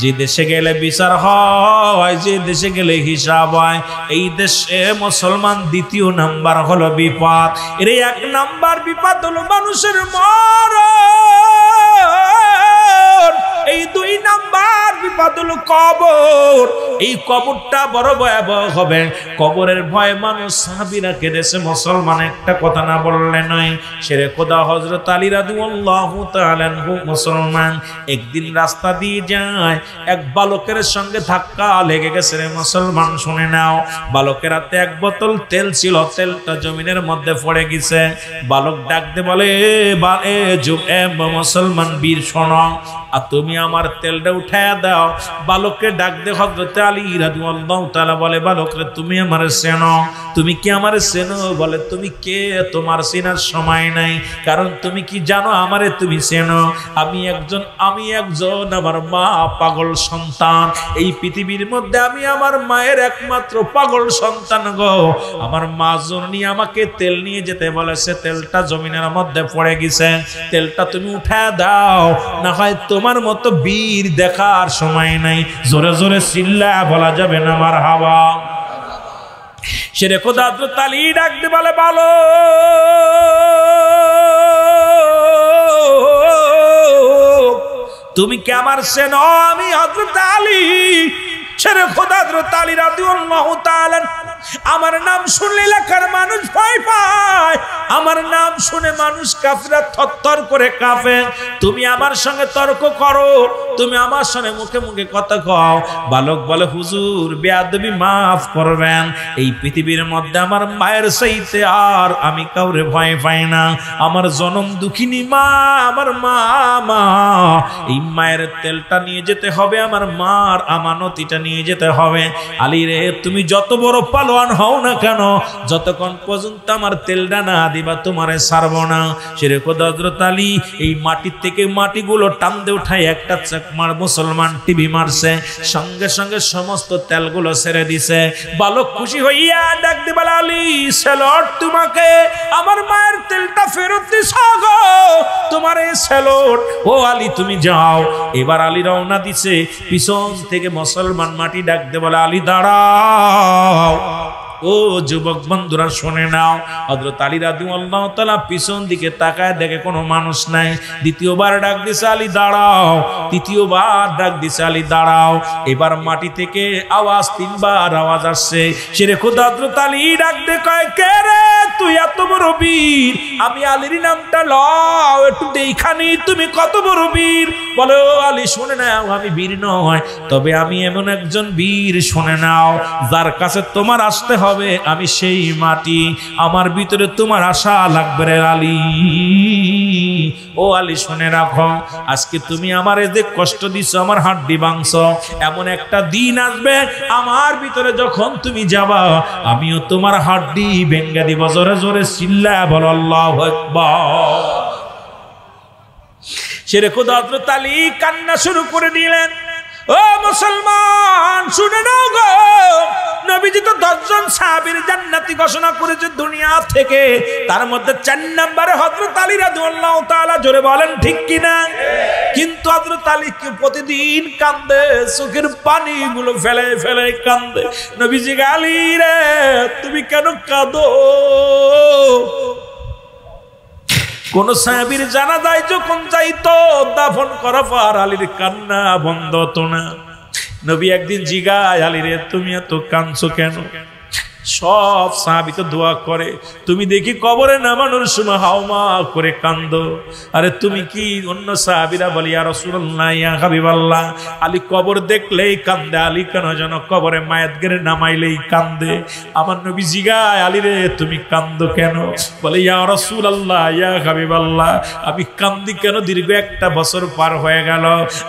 যে দেশে গেলে বিচার হয়, যে দেশে গেলে হিসাব হয়। এই দেশে মুসলমান দ্বিতীয় নাম্বার হলো বিপদ। এর এক নাম্বার বিপদ হলো মানুষের মরণ। এই দুই নাম্বার বিপদ হলো কবর। এই কবরটা বড় ভয়াবহ হবে। কবরের ভয়ে মানুষ সাহাবীরা কেঁদেছে। মুসলমান একটা কথা না বললে নয়। শেরে খোদা হযরত আলী রাদিয়াল্লাহু তাআলা আনহু মুসলমান একদিন রাস্তা দিয়ে যায়, এক বালকের সঙ্গে ধাক্কা লেগে গেছে। রে মুসলমান শুনে নাও, বালকের হাতে এক বোতল তেল ছিল, তেলটা জমিনের মধ্যে পড়ে গেছে। বালক ডাক দে বলে, মুসলমান বীর শোনো, আর তুমি আমার তেলটা উঠায়া দাও। বালককে ডাক দে হযরত আলী রাদিয়াল্লাহু তাআলা বলে, বালক রে তুমি আমারে চেনো? তুমি কি আমারে চেনো? বলে, তুমি কে? তোমার চেনার সময় নাই, কারণ তুমি কি জানো আমারে তুমি চেনো? আমি একজন আমার মা পাগল সন্তান। এই পৃথিবীর মধ্যে আমি আমার মায়ের একমাত্র পাগল সন্তান গো। আমার মা জননী আমাকে তেল নিয়ে যেতে বলেছে, তেলটা জমিনের মধ্যে পড়ে গেছে, তেলটা তুমি উঠা দাও, না হয় তোমার মতো বীর দেখার সময় নাই। জোরে জোরে চিল্লা বলা যাবে না মারহাবা। শেরে খোদা হযরত আলী ডাক দিয়ে বলে, বলো তুমি কি আমার চেনো? আমি হযরত আলী। শেরে খোদা হযরত আলী রাদিয়াল্লাহু তাআলা, আমার নাম শুনলে এলাকার মানুষ ভয় পায়, আমার নাম শুনে মানুষ কাফেররা থরথর করে কাঁপে। তুমি আমার সঙ্গে তর্ক করো, তুমি আমার সঙ্গে মুখে মুখে কথা কও। বালক বলে, হুজুর বেয়াদবি মাফ করবেন, এই পৃথিবীর মধ্যে আমার মায়ের চাইতে আর আমি কাউরে ভয় পাই না। আমার জনম দুঃখিনী মা, আমার মা, এই মায়ের তেলটা নিয়ে যেতে হবে, আমার মার আমানতিটা নিয়ে যেতে হবে। আলী রে, তুমি যত বড় পালোয়ান হও না কেন, যতক্ষণ পর্যন্ত আমার তেলটা না দিবা তোমারে ছাড়বো না। শেরে খোদা হযরত আলী এই মাটির থেকে মাটিগুলো টানতে উঠায় একটা চাকমার মুসলমান টিভি মারছে, সঙ্গে সঙ্গে সমস্ত তেলগুলো ছেড়ে দিছে। বালক খুশি হইয়া ডাক দি বলে, আলী সেলট, তোমাকে আমার মায়ের তেলটা ফেরত দিছ গো, তোমার এই সেলট। ও আলী তুমি যাও। এবার আলী রওনা দিছে, পিছন থেকে মুসলমান মাটি ডাক দে বলে, আলী দাঁড়াও। ও যুবক বন্ধুরা শুনে নাও, হযরত আলী রাদিয়াল্লাহু তাআলা পিছন দিকে তাকায়, দেখে কোনো মানুষ নাই। দ্বিতীয়বার ডাক দিছে, আলী দাঁড়াও। তৃতীয়বার ডাক দিছে, আলী দাঁড়াও। এবার মাটি থেকে আওয়াজ, তিনবার আওয়াজ আসছে। শেরে খোদা হযরত আলী ডাক দে কয়, কে রে তুই এত বড় বীর? আমি আলীর নামটা লও, একটু দেখানি তুমি কত বড় বীর। বলে, ও আলী শুনে নাও, আমি বীর নয়, তবে আমি এমন একজন বীর, শুনে নাও, যার কাছে তোমার আসতে হবে আমি সেই মাটি, আমার ভিতরে তোমার আশা লাগবে রে আলী। ও আলী শুনে রাখো, আজকে তুমি আমার যে কষ্ট দিছো, আমার হাড্ডি ভাঙছ, এমন একটা দিন আসবে আমার ভিতরে যখন তুমি যাবা, আমিও তোমার হাড্ডি ভেঙে দিব। জোরে জোরে চিল্লা বল আল্লাহু আকবার। শেরে খোদা হযরত আলী কান্না শুরু করে দিলেন। ও মুসলমান শুনে নাও গো, নবীজি তো 10 জন সাহাবীর জান্নাতি ঘোষণা করেছে দুনিয়া থেকে, তার মধ্যে 4 নম্বরে হযরত আলী রাদিয়াল্লাহু তাআলা। জোরে বলেন ঠিক কিনা? কিন্তু হযরত আলী কি প্রতিদিন কান্দে, চোখের পানিগুলো ফেলে ফেলে কান্দে। নবীজি, আলী রে তুমি কেন কাঁদো? কোন সাহাবীর জানাজায় যখন যাইতো, দাফন করার পর আলীর কান্না বন্ধ হতো না। নবী একদিন জিগায়, আলী রে তুমি এত কাঁদছো কেন? সব সাহাবী তো দোয়া করে, তুমি দেখি কবরে নামানোর সময় হাওমা করে কান্দো। আরে তুমি কি? অন্য সাহাবীরা বলে, ইয়া রাসূলুল্লাহ, ইয়া হাবিবাল্লাহ, আলী কবর দেখলেই কান্দে। আলী কেন যেন কবরে মায়াত গেরে নামাইলেই কান্দে। আমার নবী জিগায়, আলী রে তুমি কান্দো কেন? বলে, ইয়া রাসূলুল্লাহ, ইয়া হাবিবাল্লাহ, আমি কান্দি কেন? দীর্ঘ 1 বছর পার হয়ে গেল,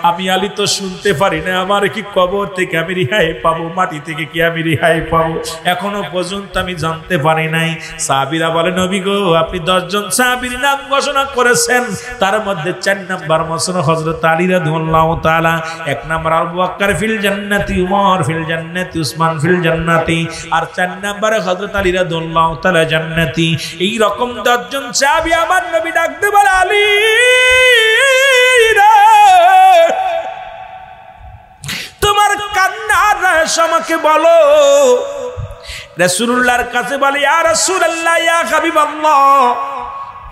আমি আলী তো শুনতে পারি না, আমার কি কবর থেকে আমি রেহাই পাবো? মাটি থেকে কি আমি রেহাই পাবো? এখনো পর্যন্ত আমি জানতে পারি নাই। সাহাবীরা বলে, নবী গো, আপনি 10 জন সাহাবীর নাম ঘোষণা করেছেন, তার মধ্যে 4 নাম্বার মসন হযরত আলী রাদিয়াল্লাহু তাআলা, 1 নাম্বার আবু বকর ফিল জান্নাতি, উমর ফিল জান্নাতি, উসমান ফিল জান্নাতি, আর 4 নাম্বারে হযরত আলী রাদিয়াল্লাহু তাআলা জান্নাতি। এই রকম 10 জন সাহাবী আমার নবী ডাকতে বলে, আলী রে তোমার কান্নার রহস্য আমাকে বলো। রাসূলুল্লাহর কাছে বলে, ইয়া রাসূলুল্লাহ, ইয়া হাবিবাল্লাহ,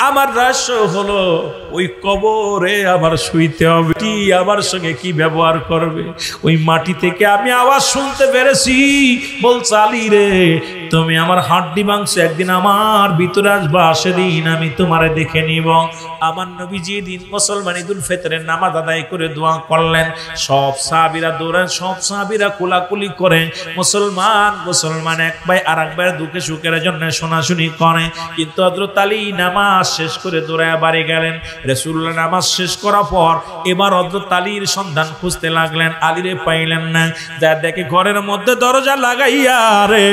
আমার রহস্য হলো ওই কবরে আমার শুইতে হবে, কি আমার সঙ্গে কি ব্যবহার করবে। ওই মাটি থেকে আমি আওয়াজ শুনতে পেরেছি, বলছে আলী রে তুমি আমার হাড্ডি মাংস একদিন আমার ভিতরে আসবা, সেদিন আমি তোমারে দেখে নিব। আমার নবী যেদিন মুসলমান ঈদুল ফিতরের নামাজ আদায় করে দোয়া করলেন, সব সাহাবীরা দৌড়ান, সব সাহাবীরা কোলাকুলি করে, মুসলমান এক ভাই আর এক ভাইয়ের দুঃখে সুখের জন্য শোনাশুনি করে। কিন্তু হযরত আলী নামাজ শেষ করে দৌড়ায় বাড়ি গেলেন। রাসূলুল্লাহ নামাজ শেষ করার পর এবার হযরত আলীর সন্ধান খুঁজতে লাগলেন, আলীরে পাইলেন না। যা দেখে ঘরের মধ্যে দরজা লাগাইয়া রে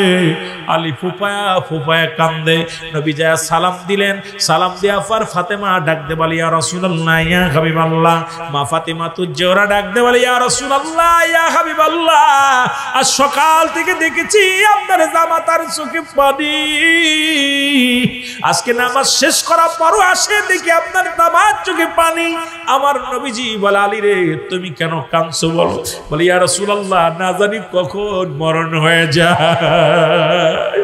আলী ফুপায়া ফুপায়া কান্দে। নবী যা সালাম দিলেন, সালাম দিয়া পর ফাতেমা ডাক দে বলি ইয়া রাসূলুল্লাহ ইয়া হাবিবাল্লাহ। মা ফাতেমা তুজোরা ডাক দে বলি ইয়া রাসূলুল্লাহ ইয়া হাবিবাল্লাহ, আজ সকাল থেকে দেখেছি আপনার জামাতার চোখে পানি, আজকে নামাজ শেষ করার পরও আসে দেখি আপনার জামার চোখে পানি। আমার নবীজি বলে আলী রে তুমি কেন কাঁদছো বলো? বলি ইয়া রাসূলুল্লাহ না জানি কখন মরণ হয়ে যায়।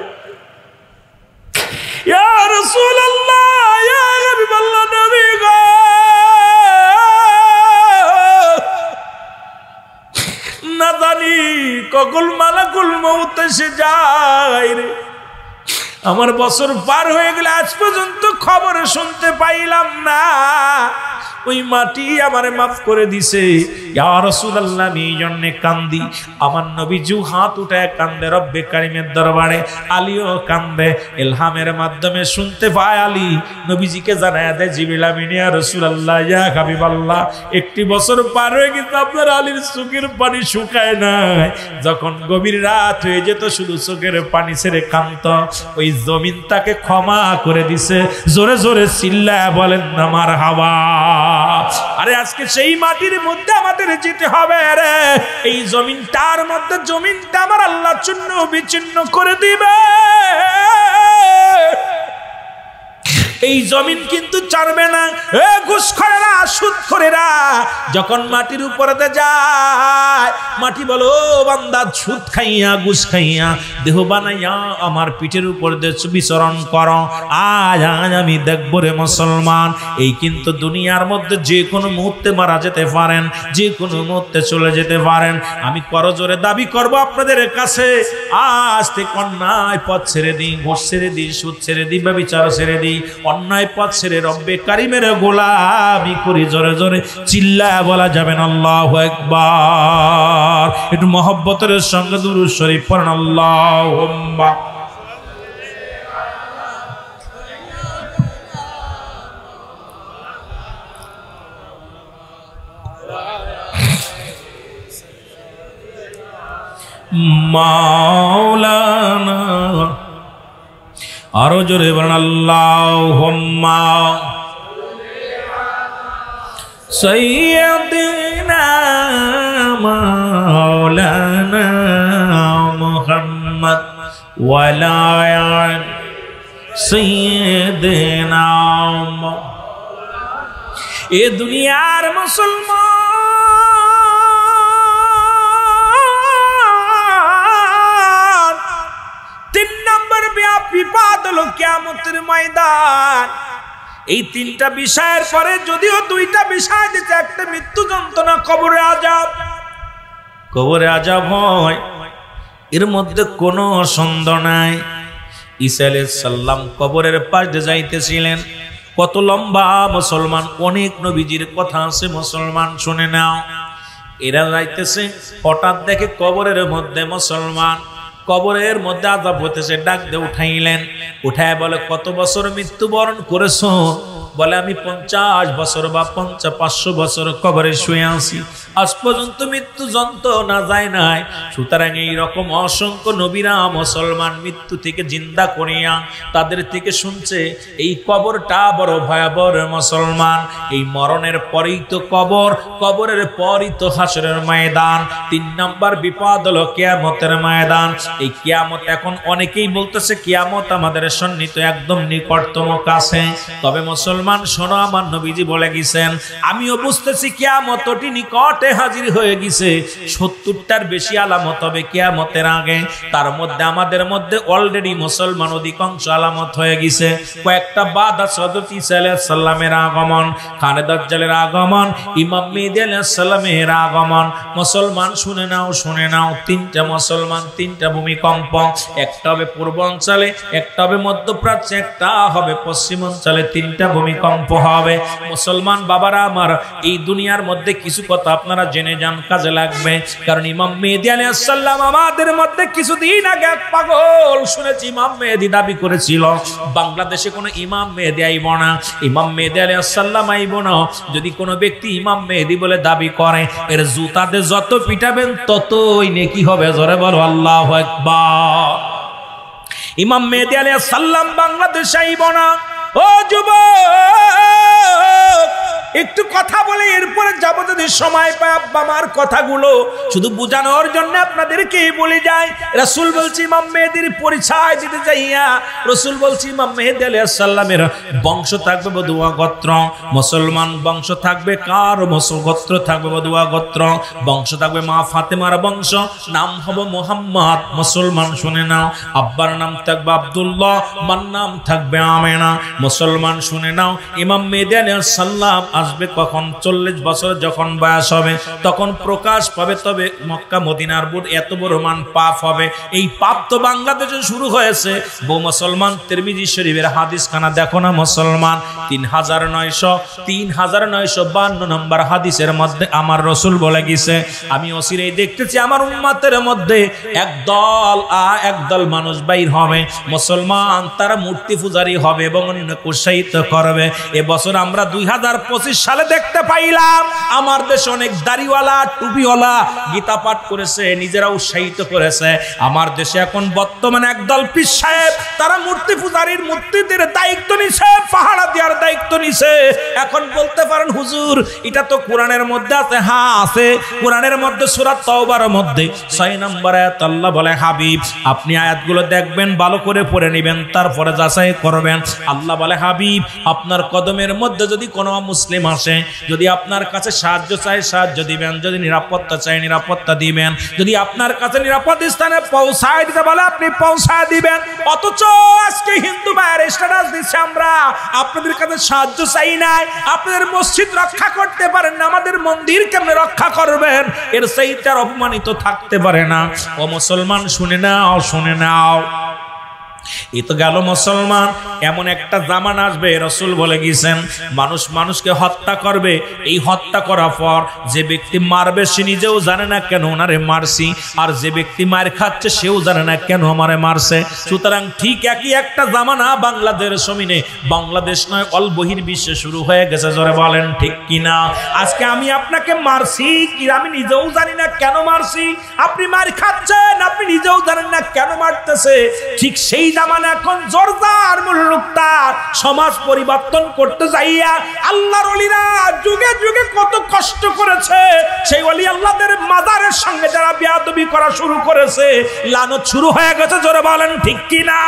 ইয়া রাসূলুল্লাহ ইয়া হাবিবাল্লাহ নবী গো, না জানি কখন মালাকুল মউত এসে যায় রে। আমার বছর পার হয়ে গেলে আজ পর্যন্ত খবর শুনতে পাইলাম না। ওই মাটি আমারে মাফ করে দিছে। ইয়া রাসূলুল্লাহ আমি এই জন্য কান্দি। আমার নবীজি হাত উঠায় কান্দে রব্বে কারিমের দরবারে, আলীও কান্দে। ইলহামের মাধ্যমে শুনতে পায় আলী নবীজিকে জানায়া দেয় জিবরিল আমিন ইয়া রাসূলুল্লাহ ইয়া হাবিবাল্লাহ, একটি বছর পার হয়ে গেছে আপনার আলীর চোখের পানি শুকায় নাই। যখন গভীর রাত হয়ে যেত শুধু চোখের পানি ছেড়ে কাঁদত, ওই জমিন তাকে ক্ষমা করে দিছে। জোরে জোরে চিল্লায়া বলেন না মারহাবা। আরে আজকে সেই মাটির মধ্যে আমাদের যেতে হবে রে। এই জমিনটার মধ্যে জমিনটা আমার আল্লাহ চূর্ণ বিচ্ছিন্ন করে দিবে। এই জমিন কিন্তু ছাড়বে না। এ ঘুষখোরেরা সুদখোরেরা যখন মাটির উপরে যায়, মাটি বলো বান্দা সুদ খাইয়া ঘুষ খাইয়া দেহ বানাইয়া আমার পিঠের উপর দিয়ে বিচরণ করো। আজ আমি দেখবো রে মুসলমান, এই কিন্তু দুনিয়ার মধ্যে যে কোনো মুহূর্তে মারা যেতে পারেন, যে কোনো মুহূর্তে চলে যেতে পারেন। আমি করজোরে দাবি করব আপনাদের কাছে, আজ থেকে অন্যায় পথ ছেড়ে দিই, ঘুষ ছেড়ে দিই, সুদ ছেড়ে দিই, ব্যভিচার ছেড়ে দিই, অন্যায় পথ ছেড়ে রব্বে কারিমের গোলামি করি। জোরে জোরে চিল্লায়া বলা যাবেন আল্লাহু আকবার। একটু মহব্বতের সঙ্গে দুরূদ শরীফ পড়েন আল্লাহুম্মা। মাওলানা আরো জোরে বলেন আল্লাহুম্মা সাইয়্যিদিনা মাওলানা মুহাম্মদ ওয়া লা সাইয়্যিদিনা। এ দুনিয়ার মুসলমান বিপদ হলো কিয়ামতের ময়দান। এই তিনটা বিষয়ের পরে যদিও দুইটা বিষয় দিতে, একটা মৃত্যু যন্ত্রণা, কবরে আযাব। কবরে আযাব হয়, এর মধ্যে কোনো সন্দেহ নাই। ঈসা আলাইহিস সালাম কবরের পাশে যাইতেছিলেন। কত লম্বা মুসলমান, অনেক নবীজির কথা আছে মুসলমান শুনে নাও। এরা যাইতেছে, হঠাৎ দেখে কবরের মধ্যে মুসলমান, কবরের মধ্যে আযাব হতেছে। ডাক দিয়ে উঠাইলেন, উঠায় বলে কত বছর মৃত্যুবরণ করেছো? বলে আমি 50 বছর বা 500 বছর কবরে শুয়ে আছি, আজ পর্যন্ত মৃত্যু যন্ত্রণা যায় নাই। সুতরাং এইরকম অসংখ্য নবীরা মুসলমান মৃত্যু থেকে জিন্দা করিয়া তাদের থেকে শুনছে এই কবরটা বড় ভয়াবহ মুসলমান। এই মরণের পরেই তো কবর, কবরের পরই তো হাসরের ময়দান। 3 নম্বর বিপদ হলো কিয়ামতের ময়দান। এই কিয়ামত এখন অনেকেই বলতেছে কিয়ামত আমাদের সন্নিহিত, একদম নিকটতম কাছে। তবে মুসলমান শোনো, আমার নবীজি বলে গেছেন, আমিও বুঝতেছি কিয়ামতটি নিকট আলামতে হাজির হয়ে গেছে। 70টার বেশি আলামত হবে কিয়ামতের আগে। তার মধ্যে আমাদের মধ্যে অলরেডি মুসলমান অধিকাংশ আলামত হয়ে গেছে। কয়েকটা বাদ আছে, হযরত ঈসা আলাইহিস সালামের আগমন, খানে দাজ্জালের আগমন, ইমাম মেহেদী আলাইহিস সালামের আগমন। মুসলমান শুনে নাও, শুনে নাও, 3টা মুসলমান, 3টা ভূমিকম্প। একটা হবে পূর্বাঞ্চলে, একটা হবে মধ্যপ্রাচ্যে, একটা হবে পশ্চিমাঞ্চলে। 3টা ভূমিকম্প হবে। মুসলমান বাবারা আমার, এই দুনিয়ার মধ্যে কিছু কথা আপনারা জেনে যান, কাজে লাগবে। কারণ ইমাম মেহেদী আলাইহিস সালাম আমাদের মধ্যে কিছুদিন আগে এক পাগল শুনেছি ইমাম মেহেদী দাবি করেছিল বাংলাদেশে কোনো ইমাম মেহেদী আইব না, ইমাম মেহেদী আলাইহিস সালাম আইব না। যদি কোনো ব্যক্তি ইমাম মেহেদী বলে দাবি করে, এর জুতাতে যত পিটাবেন ততই নেকি হবে। জোরে বলো আল্লাহু আকবার। ইমাম মেহেদী আলাইহিস সালাম বাংলাদেশে আইব না। ও যুবক, একটু কথা বলে এরপরে যাব যদি সময় পায়। আব্বা আমার কথাগুলো শুধু বোঝানোর জন্য আপনাদেরকে বলে যায়। রাসূল বলছি ইমাম মেহেদীর পরিচয় দিতে যাইয়া রাসূল বলছি ইমাম মেহেদী আলাইহিস সালামের বংশ থাকবে বদুয়া গোত্র। মুসলমান বংশ থাকবে কার? গোত্র থাকবে বদুয়া গোত্র। বংশ থাকবে মা ফাতেমার বংশ, নাম হবে মুহাম্মদ। মুসলমান শুনে নাও, আব্বার নাম থাকবে আব্দুল্লাহ, মার নাম থাকবে আমেনা। মুসলমান শুনে নাও, ইমাম মেহেদী আলাইহিস সালাম আসবে কখন? 40 বছর যখন বয়স হবে তখন প্রকাশ পাবে। তবে মক্কা মদিনার বুট এত বড় মান পাপ হবে। এই পাপ তো বাংলাদেশে শুরু হয়েছে। বহু মুসলমান তিরমিজি শরীফের হাদিস খানা দেখো না মুসলমান, 3952 নম্বর হাদিসের মধ্যে আমার রাসূল বলে গেছে, আমি অচিরেই দেখতেছি আমার উম্মতের মধ্যে একদল মানুষ বাইর হবে মুসলমান, তারা মূর্তি পূজারী হবে এবং অন্যকে উৎসাহিত করবে। এবছর আমরা 2025 সালে দেখতে পাইলাম আমার দেশে অনেক দাড়িওয়ালা টুপিওয়ালা গীতা পাঠ করেছে, নিজেরা উৎসাহিত করেছে। আমার দেশে এখন বর্তমানে একদল পীর সাহেব, তারা মূর্তি পূজারীর মূর্তিদের দায়িত্ব নিছে, পাহারা দেওয়ার দায়িত্ব নিছে। এখন বলতে পারেন হুজুর এটা তো কোরআনের মধ্যে আছে। হ্যাঁ আছে, কোরআনের মধ্যে সূরা তাওবার মধ্যে 6 নম্বর আয়াত আল্লাহ বলে, হাবিব আপনি আয়াতগুলো দেখবেন, ভালো করে পড়ে নেবেন, তারপরে যাচাই করবেন। আল্লাহ বলে, হাবিব আপনার কদমের মধ্যে যদি কোনো মুসলিম আসে, যদি আপনার কাছে সাহায্য চায় সাহায্য দিবেন, যদি নিরাপত্তা চায় নিরাপত্তা দিবেন, যদি আপনার কাছে নিরাপদ স্থানে পৌঁছায় দিতে বলে আপনি পৌঁছায় দিবেন। অথচ আজকে হিন্দু ভাইয়ের স্ট্যাটাস দিচ্ছে আমরা আপনাদের কাছে সাহায্য চাই নাই, আপনাদের মসজিদ রক্ষা করতে পারেন না, আমাদের মন্দির কেমনে রক্ষা করবেন? এর সেইটার অপমানিত থাকতে পারে না। ও মুসলমান শুনে নাও, শুনে নাও, এই তো গেল মুসলমান। এমন একটা জামান আসবে, রাসূল বলে গেছেন মানুষ মানুষকে হত্যা করবে। এই হত্যা করার পর যে ব্যক্তি মারবে সে নিজেও জানে না কেন ওনারে মারছি, আর যে ব্যক্তি মার খাচ্ছে সেও জানে না কেন আমারে মারছে। সুতরাং ঠিক একই একটা জামানা বাংলাদেশের জমিনে, বাংলাদেশ নয় অল বহির্বিশ্বে শুরু হয়ে গেছে। জোরে বলেন ঠিক কিনা? আজকে আমি আপনাকে মারছি কি আমি নিজেও জানি না কেন মারছি, আপনি মার খাচ্ছেন আপনি নিজেও জানেন না কেন মারতেছে। ঠিক সেই জামানা এখন জোরদার মুল্লুকতার সমাজ পরিবর্তন করতে যাইয়া আল্লাহর ওলিরা যুগে যুগে কত কষ্ট করেছে। সেই ওলি আল্লাহদের মাজারের সঙ্গে যারা বেয়াদবি করা শুরু করেছে, লানত শুরু হয়ে গেছে। জোরে বলেন ঠিক কিনা?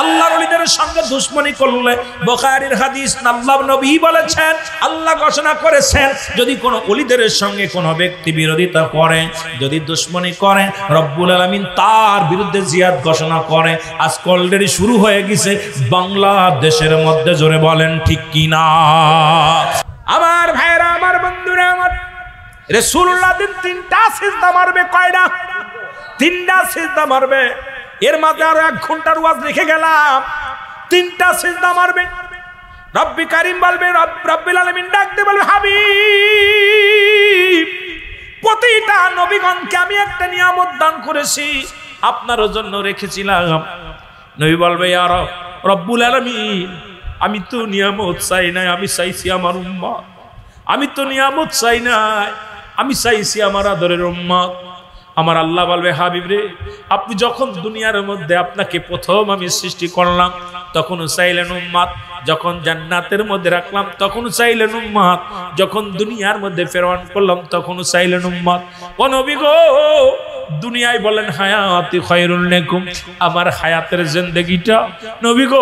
আল্লাহর ওলিদের সঙ্গে দুশমনি করলে, বুখারীর হাদিস, আল্লাহ নবী বলেছেন, আল্লাহ ঘোষণা করেছেন যদি কোনো ওলিদের সঙ্গে কোনো ব্যক্তি বিরোধিতা করে, যদি দুশমনি করে, রব্বুল আলামিন তার বিরুদ্ধে জিহাদ ঘোষণা করে। আজ অলরেডি শুরু হয়ে গেছে বাংলাদেশের মধ্যে। জোরে বলেন ঠিক কিনা? আমার ভাইরা, আমার বন্ধুরা, আমার রাসূলুল্লাহ দিন 3টা সিজদা মারবে। কয়টা? 3টা সিজদা মারবে। এর মাঝে আরো 1 ঘন্টার ওয়াজ রেখে গেলাম। 3টা সিজদা মারবে। রব্বি কারীম বলবে, রব্বুল আলামিন ডাকতে বলবে, হাবিব প্রতিটা নবীগণকে আমি একটা নিয়ামত দান করেছি, আপনার জন্য রেখেছিলাম। নবী বলবে, ইয়া রব্বুল আলামিন আমি তো নিয়ামত চাই নাই, আমি চাইছি আমার উম্মত। আমি তো নিয়ামত চাই নাই, আমি চাইছি আমার আদরের উম্মত। আমার আল্লাহ বলবে, হাবিব রে আপনি যখন দুনিয়ার মধ্যে আপনাকে প্রথম আমি সৃষ্টি করলাম তখনও চাইলেন উম্মত, যখন জান্নাতের মধ্যে রাখলাম তখনও চাইলেন উম্মত, যখন দুনিয়ার মধ্যে প্রেরণ করলাম তখনও চাইলেন উম্মত। ও নবী গো, দুনিয়ায় বলেন হায়াতি খায়রুল লাকুম, আমার হায়াতের জিন্দেগিটা নবী গো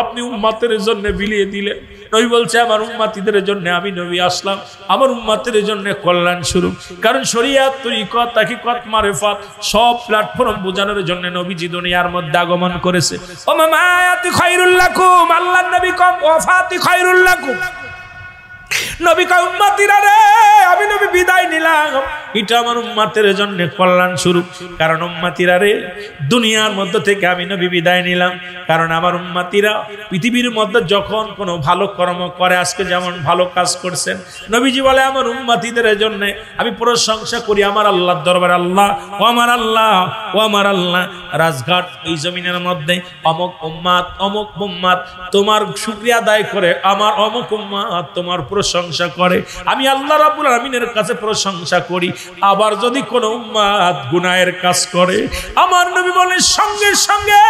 আপনি উম্মতের জন্য বিলিয়ে দিলেন। নবী বলছে আমার উম্মতিদের জন্য আমি নবী আসলাম, আমার উম্মতের জন্য কল্যাণ স্বরূপ। কারণ শরীয়ত, তরিকত, তাকিকত, মারিফাত সব প্ল্যাটফর্ম বোঝানোর জন্য নবীজি দুনিয়ার মধ্যে আগমন করেছে। ও মায়াতি খায়রুল লাকুম, আল্লাহর নবী কম ওয়াফাতি খায়রুল লাকুম। নবী কয় উম্মতিরা রে আমি নবী বিদায় নিলাম, এটা আমার উম্মতের জন্য কল্যাণ স্বরূপ। কারণ উম্মতিরা রে দুনিয়ার মধ্য থেকে আমি নবী বিদায় নিলাম, কারণ আমার উম্মতিরা পৃথিবীর মধ্যে যখন কোনো ভালো কর্ম করে, আজকে যেমন ভালো কাজ করছেন, নবীজি বলে আমার উম্মতিদের জন্য আমি প্রশংসা করি আমার আল্লাহর দরবারে। আল্লাহ ও আমার আল্লাহ, ও আমার আল্লাহ, রাজঘাট এই জমিনের মধ্যে অমুক উম্মত অমুক উম্মত তোমার শুকরিয়া আদায় করে, আমার অমুক উম্মত তোমার প্রশংসা করে, আমি আল্লাহ রাব্বুল আমিনের কাছে প্রশংসা করি। আবার যদি কোন উম্মত গুনাহের কাজ করে, আমার নবী বলে সঙ্গে সঙ্গে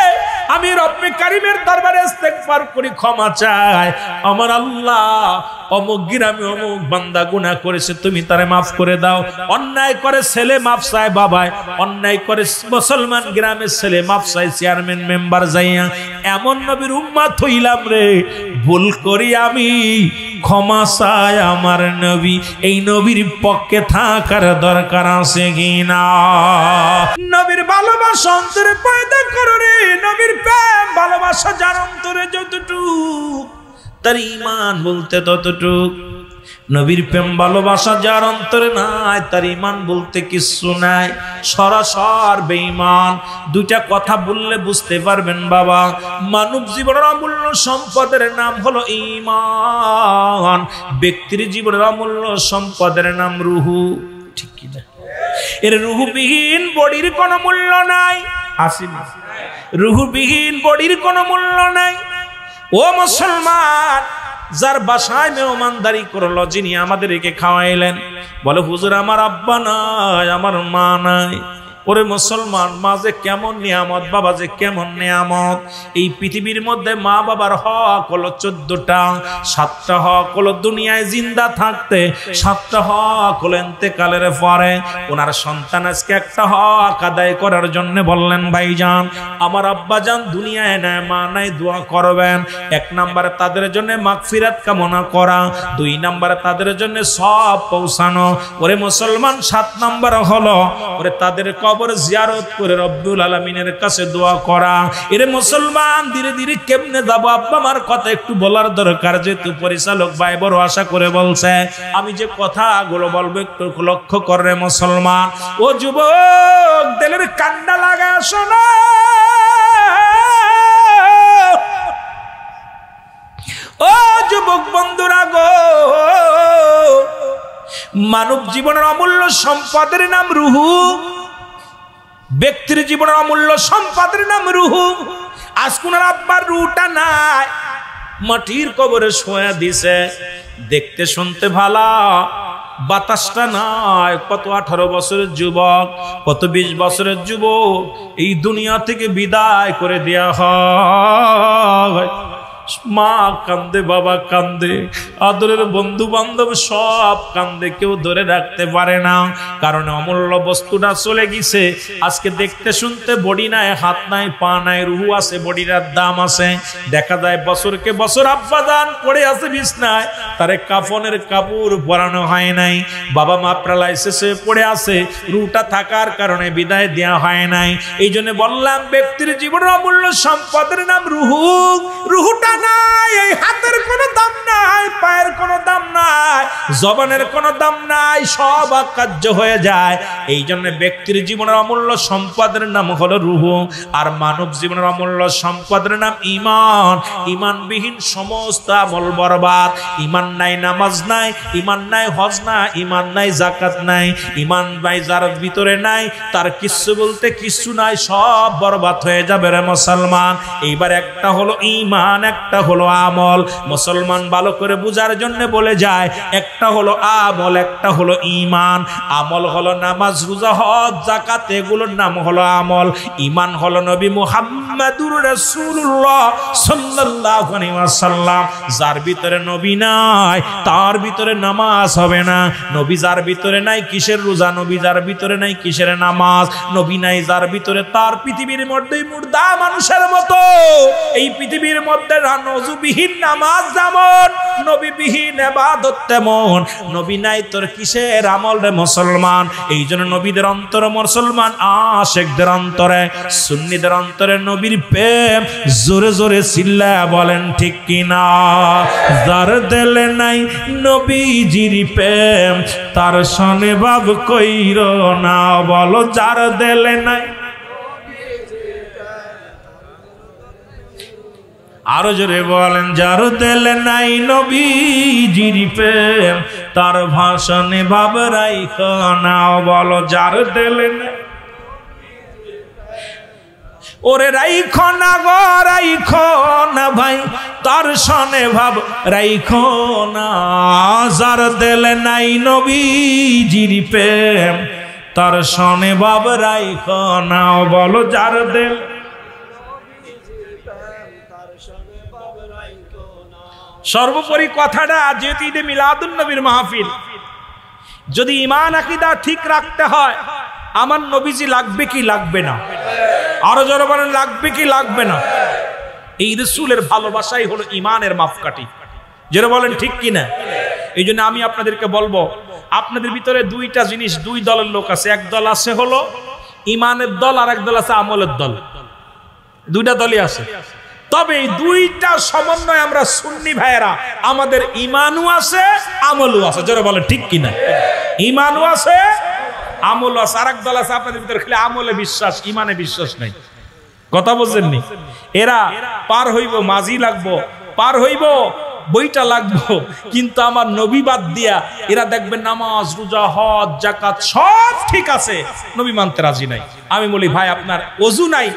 আমি রব্বে কারীমের দরবারে ইস্তেগফার করি, ক্ষমা চাই, আমার আল্লাহ অমুক গ্রামে অমুক বান্দা গুনাহ করেছে, তুমি তারে মাফ করে দাও। অন্যায় করে ছেলে মাফ চায় বাবায়, অন্যায় করে মুসলমান গ্রামের ছেলে মাফ চায় চেয়ারম্যান মেম্বার যাইয়া। এমন নবীর উম্মত হইলাম রে, ভুল করি আমি ক্ষমা চাই আমার নবী। এই নবীর পক্ষে থাকার দরকার আছে কিনা? নবীর ভালোবাসা অন্তরে পয়দা করো রে। নবীর প্রেম ভালোবাসা যার অন্তরে যতটুক, তার ঈমান বলতে ততটুক। নবীর প্রেম ভালোবাসা যার অন্তরে নাই, তার ঈমান বলতে কিছু নাই, সরাসর বেঈমান। দুইটা কথা বললে বুঝতে পারবেন বাবা। মানব জীবনের অমূল্য সম্পদের নাম হলো ঈমান, ব্যক্তির জীবনের অমূল্য সম্পদের নাম রুহু। ঠিক কি না? এর রুহুবিহীন বডির কোনো মূল্য নাই, আসেনি? রুহুবিহীন বডির কোনো মূল্য নাই। ও মুসলমান, যার বাসায় মেহমানদারি করলো, যিনি আমাদেরকে খাওয়াইলেন, বলে হুজুর আমার আব্বা নাই, আমার মা নাই। ওরে মুসলমান, মা যে কেমন নিয়ামত, বাবা যে কেমন নিয়ামত। এই পৃথিবীর মধ্যে মা বাবার হক হলো 14টা। 7টা হক হলো দুনিয়ায় জিন্দা থাকতে, 7টা হক হলো ইন্তেকালের পরে। ওনার সন্তান আজকে একটা হক আদায় করার জন্য বললেন ভাইজান আমার আব্বা জান দুনিয়ায় নাই, মা নাই, দোয়া করবেন। 1 নম্বরে তাদের জন্য মাগফিরাত কামনা করা, 2 নম্বরে তাদের জন্য সওয়াব পৌঁছানো। ওরে মুসলমান, 7 নম্বর হলো ওরে তাদের কবর জিয়ারত করে রব্বুল আলামিনের কাছে দোয়া করা। এরে মুসলমান, ধীরে ধীরে কেমনে যাব? আব্বা মার কথা একটু বলার দরকার, যেহেতু পরিচালক ভাই বড় আশা করে বলছে। আমি যে কথাগুলো বলবো একটু লক্ষ্য করে মুসলমান। ও যুবক, দিলের কান্ডা লাগা শোনো। ও যুবক বন্ধুরা গো, মানব জীবনের অমূল্য সম্পদের নাম রুহু, ব্যক্তির জীবনের অমূল্য সম্পদের নাম রুহু। আজ কোনার আব্বার রুহটা নাই, মাটির কবরে শোয়া দিছে। দেখতে শুনতে ভালো, বাতাসটা নাই। কত 18 বছরের যুবক, কত 20 বছরের যুবক এই দুনিয়া থেকে বিদায় করে দেয়া হয়। মা কান্দে, বাবা কান্দে, আদরের বন্ধু বান্ধব সব কান্দে, কেউ ধরে রাখতে পারে না। কারণ অমূল্য বস্তুটা চলে গেছে। আজকে দেখতে শুনতে বডি নাই, হাত নাই, পা নাই, রুহু আছে, বডিটার দাম আছে। দেখা যায় বছরকে বছর আব্বা জান পড়ে আছে বিছনায়, তারে কাফনের কাপড় পরানো হয় নাই। বাবা মা প্যারালাইসিসে পড়ে আছে, রুহটা থাকার কারণে বিদায় দেওয়া হয় নাই। এই জন্য বললাম ব্যক্তির জীবনের অমূল্য সম্পদের নাম রুহু। রুহুটা নাই, এই হাতের কোনো দাম নাই, পায়ের কোনো দাম নাই, জবানের কোনো দাম নাই, সব অকার্য হয়ে যায়। এই জন্য ব্যক্তির জীবনের অমূল্য সম্পদের নাম হলো রুহু। আর মানব জীবনের অমূল্য সম্পদের নাম ঈমান। ঈমানবিহীন সমস্ত আমল বরবাদ। ঈমান নাই, নামাজ নাই, ঈমান নাই, হজ নাই, ঈমান নাই, যাকাত নাই। ঈমান নাই যার ভিতরে নাই, তার কিচ্ছু বলতে কিচ্ছু নাই, সব বরবাদ হয়ে যাবে রে মুসলমান। এইবার একটা হলো ঈমান, একটা হলো আমল। মুসলমান ভালো করে বুঝার জন্য বলে যায়, একটা হলো আমল, একটা হলো ঈমান। আমল হলো নামাজ, রোজা, হজ, যাকাত, এগুলোর নাম হলো আমল। ঈমান হলো নবী মুহাম্মাদুর রাসূলুল্লাহ সাল্লাল্লাহু আলাইহি ওয়াসাল্লাম। যার ভিতরে নবী নাই তার ভিতরে নামাজ হবে না। নবী যার ভিতরে নাই কিসের রোজা, নবী যার ভিতরে নাই কিসের নামাজ, নবী নাই যার ভিতরে তার পৃথিবীর মধ্যেই মুর্দা মানুষের মতো। এই পৃথিবীর মধ্যে নজুবিহীন নামাজ যেমন, নবীবিহীন ইবাদত তেমন। নবী নাই তোর কিসের আমল রে মুসলমান। এই জন্য নবীদের অন্তরে মুসলমান আশিকদের অন্তরে, সুন্নিদের অন্তরে নবীর প্রেম জোরে জোরে চিল্লায়া বলেন ঠিক কিনা। যার দিলে নাই নবীজির প্রেম তার সনে ভাব কইর না, বলো যার দিলে নাই। আরো জোরে বলেন, যার দিলে নাই নবীজির প্রেম তার ভাষণে ভাব রাইখ না, বলো যার দিলে নাই। ওরে রাইখো না গো, রাইখো না ভাই তার সনে ভাব রাইখো না। যার দিলে নাই নবীজির প্রেম তার সনে ভাব রাইখো না, বলো যার দিল। সর্বোপরি কথাটা, যেহেতু ঈদে মিলাদুন নবীর মাহফিল, যদি ঈমান আকীদা ঠিক রাখতে হয়, আমার নবীজি লাগবে কি লাগবে না? আরো জোরে বলেন, লাগবে কি লাগবে না? এই রাসূলের ভালোবাসাই হলো ঈমানের মাপকাঠি। জোরে বলেন ঠিক কি না? এই জন্য আমি আপনাদেরকে বলবো, আপনাদের ভিতরে দুইটা জিনিস, দুই দলের লোক আছে। এক দল আছে হলো ঈমানের দল, আর এক দল আছে আমলের দল। দুইটা দলই আছে। তবে এই দুইটা সমন্বয় আমরা সুন্নি ভাইয়েরা, আমাদের ঈমানও আছে আমলও আছে। জোরে বলেন ঠিক কি না? ঈমানও আছে আমল আছে। আরেক দল আছে আপনাদের ভিতরে খালি আমলে বিশ্বাস, ঈমানে বিশ্বাস নাই। কথা বুঝছেননি? এরা পার হইব, মাঝি লাগবো, পার হইব, বইটা লাগবো, কিন্তু আমার নবী বাদ দিয়া এরা দেখবেন নামাজ, রোজা, হজ, যাকাত সব ঠিক আছে, নবী মানতে রাজি নাই। আমি বলি ভাই আপনার ওযু নাই,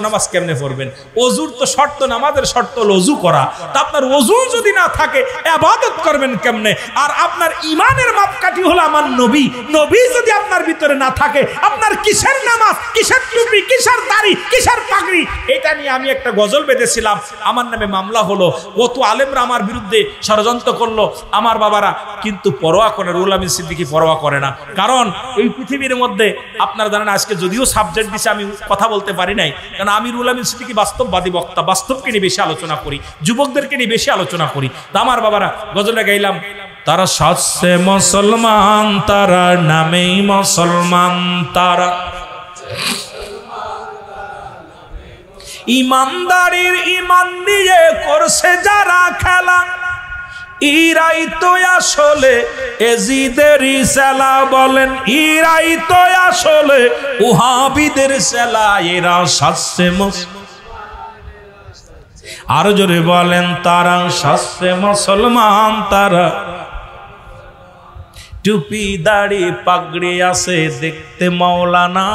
নামাজ কেমনে পড়বেন? ওযুর তো শর্ত, নামাজের শর্ত হলো ওযু করা। তা আপনার ওযু যদি না থাকে ইবাদত করবেন কেমনে? আর আপনার ঈমানের মাপকাঠি হলো আমার নবী। নবী যদি আপনার ভিতরে না থাকে, আপনার কিসের নামাজ, কিসের টুপি, কিসের দাড়ি, কিসের পাগড়ি? এটা নিয়ে আমি একটা গজল বেঁধেছিলাম। আমার নামে মামলা হলো, কত আলেমরা আমার বিরুদ্ধে ষড়যন্ত্র করলো, আমার বাবারা কিন্তু পরোয়া করে, রুহুল আমিন সিদ্দিকী পরোয়া করে না। কারণ এই পৃথিবীর মধ্যে আপনারা জানেন, আজকে যদিও সাবজেক্ট দিছে আমি কথা বলতে পারি নাই, কারণ আমি রুহুল আমিন সিদ্দিকী বাস্তববাদী বক্তা, বাস্তবকে নিয়ে বেশি আলোচনা করি, যুবকদেরকে নিয়ে বেশি আলোচনা করি। তা আমার বাবারা গজলটা গাইলাম, তারা সচ্ছে মুসলমান, তারা নামেই মুসলমান, তারা ইমানদারির ঈমান নিয়ে করছে যারা খেলা, ইরাই তো আসলে এজিদেরই সেলা। বলেন ইরাই তো আসলে ওহাবিদের সেলা, এরা সাচ্ছে আরো জোরে বলেন, তারা সাচ্ছে মুসলমান, তারা টুপি দাড়ি পাগড়ি আছে দেখতে মাওলানা,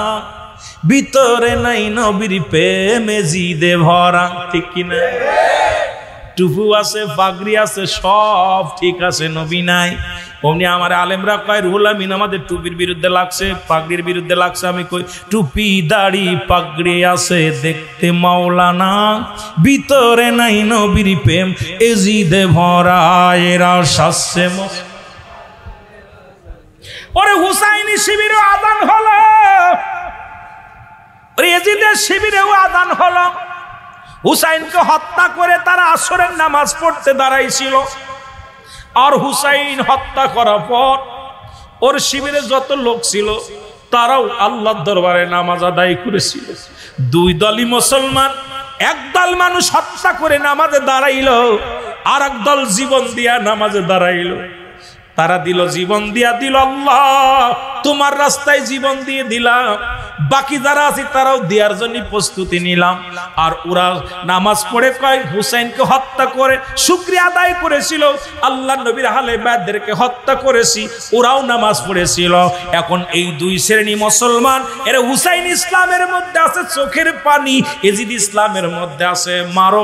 ভিতরে নাই নবীর প্রেমে জিদে ভরা। ঠিক কিনা? টুপু আছে, পাগড়ি আছে, সব ঠিক আছে, নবী নাই। অমনি আমার আলেমরা কয় রুহুল আমিন আমাদের টুপির বিরুদ্ধে লাগছে, পাগড়ির বিরুদ্ধে লাগছে। আমি কই টুপি দাড়ি পাগড়ি আছে দেখতে মাওলানা, ভিতরে নাই নবীর প্রেম এজিদে ভরা, এরা শাসছে। ওরে হুসাইনি শিবিরে আযান হলো, ইয়াজিদের শিবিরেও আযান হলো। হুসাইনকে হত্যা করে তারা আসরের নামাজ পড়তে দাঁড়াইছিল। আর হুসাইন হত্যা করার পর ওর শিবিরে যত লোক ছিল তারাও আল্লাহর দরবারে নামাজ আদায় করেছিল। দুই দলই মুসলমান। একদল মানুষ হত্যা করে নামাজে দাঁড়াইলো, আর একদল জীবন দিয়া নামাজে দাঁড়াইলো। তারা দিল জীবন দিয়া, দিল আল্লাহ তোমার রাস্তায় জীবন দিয়ে দিলাম, বাকি যারা আছে তারাও দেওয়ার জন্য প্রস্তুতি নিলাম। আর ওরা নামাজ পড়ে কয় হুসাইনকে হত্যা করে শুকরিয়া আদায় করেছিল, আল্লাহ নবীর আহলে বাইতদেরকে হত্যা করেছি, ওরাও নামাজ পড়েছিল। এখন এই দুই শ্রেণী মুসলমান, এর হুসাইন ইসলামের মধ্যে আছে চোখের পানি, এজিদ ইসলামের মধ্যে আছে মারো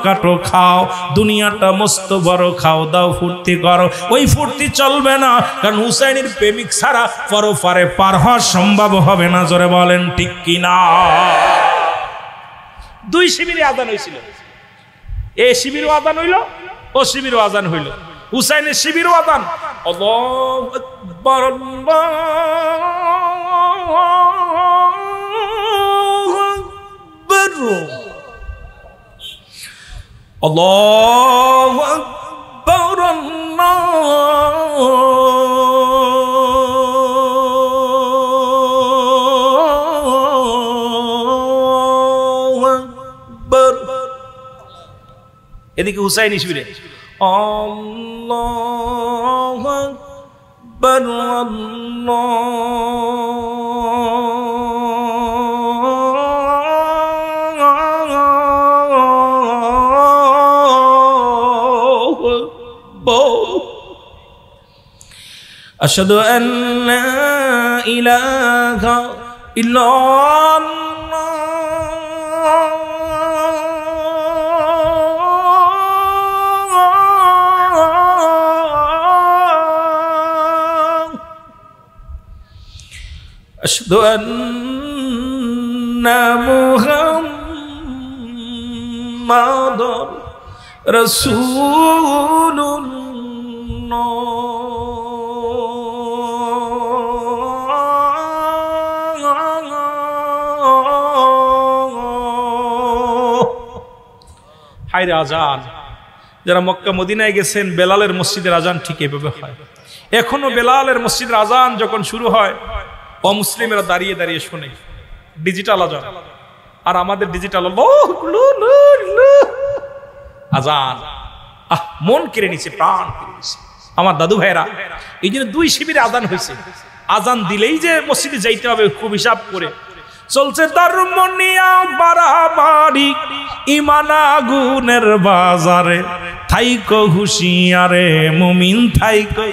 কাটো খাও, দুনিয়াটা মস্ত বড়, খাও দাও ফুর্তি করো। ওই ফুর্তি চলবে না, কারণ হুসাইনের প্রেমিক ছাড়া পরপারে পার হওয়া সম্ভব হবে না। জোরে বলেন ঠিক কিনা? দুই শিবিরে আজান হয়েছিল, এ শিবিরও আজান হইল, ও শিবিরও আজান হইল। হুসাইনের শিবিরও আজান, আল্লাহু আকবার আল্লাহু আকবার আল্লাহু আকবার। এদিকে হুসাইন শিবিরে আল্লাহু আকবার আশহাদু আল্লা ইলাহা ইল্লাল্লাহ আশহাদু আন্না মুহাম্মাদুর রাসূলুল্লাহ। হায়রে আজান, যারা মক্কা মদিনায় গেছেন বেলালের মসজিদের আজান ঠিক এভাবে হয়। এখনো বেলালের মসজিদের আজান যখন শুরু হয় অমুসলিমেরা দাঁড়িয়ে দাঁড়িয়ে শোনে ডিজিটাল আজান, আর আমাদের ডিজিটাল আজান মন কেড়ে নিছে, প্রাণ কেড়ে নিছে। আমার দাদু ভাইরা এই জন্য দুই শিবিরে আজান হয়েছে। আজান দিলেই যে মসজিদে যাইতে হবে খুব হিসাব করে চলছে। ধর্মনিয়া বাড়াবাড়ি ইমান আগুনের বাজারে, থাইকো হুঁশিয়ারে মুমিন থাইকো।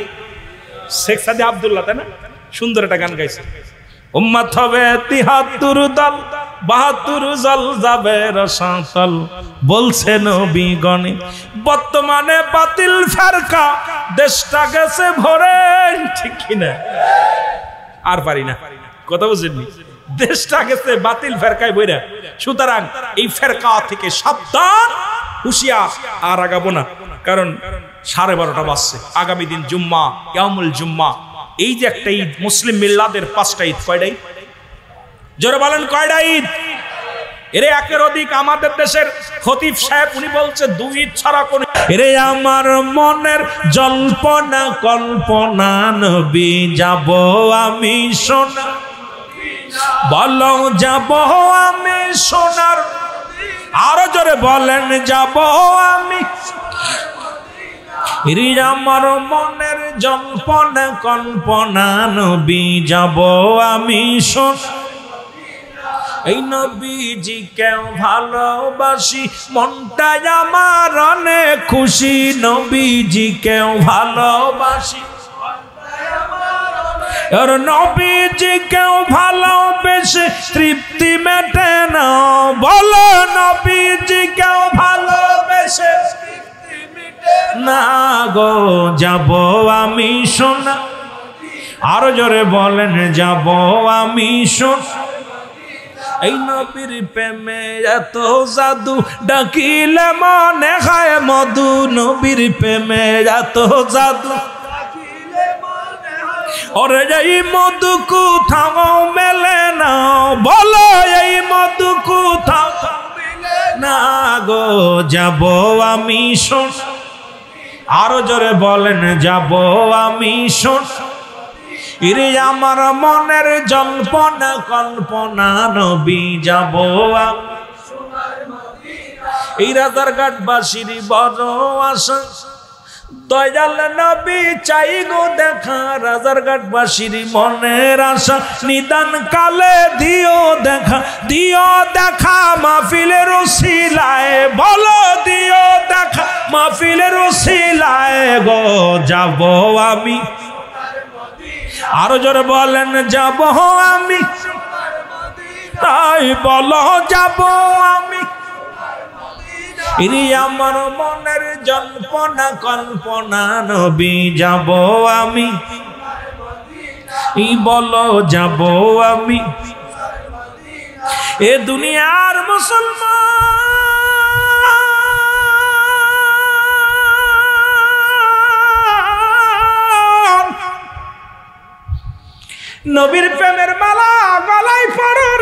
শেখ সাদি আব্দুল্লাহ, তাই না? সুন্দর একটা গান গাইছে। উম্মত হবে ৭৩ দল, ৭২ জল যাবে রসাতল, বলছে নবীগণে। বর্তমানে বাতিল ফেরকা দেশটা গেছে ভরে, ঠিক কিনা? আর পারি না, কথা বুঝেননি? দেশটা গেছে বাতিল ফেরকায় বইরা। সুতরাং এই ফেরকা থেকে সাবধান, হুঁশিয়ার। আর আগাবো না, কারণ 12:30 বাজছে। আগামী দিন জুম্মা, ইয়ামুল জুম্মা। এই যে একটা ঈদ, মুসলিম মিল্লাদের 5টা ঈদ। কয়টা ঈদ? জোরে বলেন কয়টা ঈদ? এরে একের অধিক। আমাদের দেশের খতিব সাহেব উনি বলছে 2 ঈদ ছাড়া কোন। এরে আমার মনের জল্পনা কল্পনা, নবী যাব আমি সোনা, বলো যাব আমি সোনার। আরো জোরে বলেন যাব আমি। এরে আমার মনের জল্পনা কল্পনা, নবী যাব আমি সোনা। এই নবীজি কেউ ভালোবাসি, মনটাই আমার অনেক খুশি। নবীজি কেউ ভালোবাসি, আর নবীজি কেউ ভালোবেসে তৃপ্তি মেটে না। বলো নবীজি কেউ ভালোবেসে তৃপ্তি মেটে না গো। যাব আমি সোনা, আরো জোরে বলেন যাব আমি সোনা। এই নবীর প্রেমে এত জাদু, ডাকিলে মনে হয় মধু। নবীর প্রেমে এত জাদু, ওরে এই মধু কোথাও মেলে না। বলো এই মধু কোথাও মেলে না গো। যাব আমি সোনা, আরো জোরে বলেন যাব আমি সোনা। ইরে আমার মনের জল্পনা কল্পনা, নবী যাব এই রাজারঘাটবাসীর বড় আশা। দয়াল নবী চাই গো দেখা, রাজারঘাটবাসীর মনের আশা, নিদান কালে দিও দেখা মাহফিলের উসিলায়, বলো দিও দেখা মাহফিলের উসিলায় গো। যাব আমি, আরো জোরে বলেন যাব আমি, তাই বলো যাব আমি। ইনি আমার মনের জল্পনা কল্পনা, নবী যাব আমি, বলো যাব আমি। এ দুনিয়ার মুসলমান, নবীর প্রেমের মালা গলায় পরো,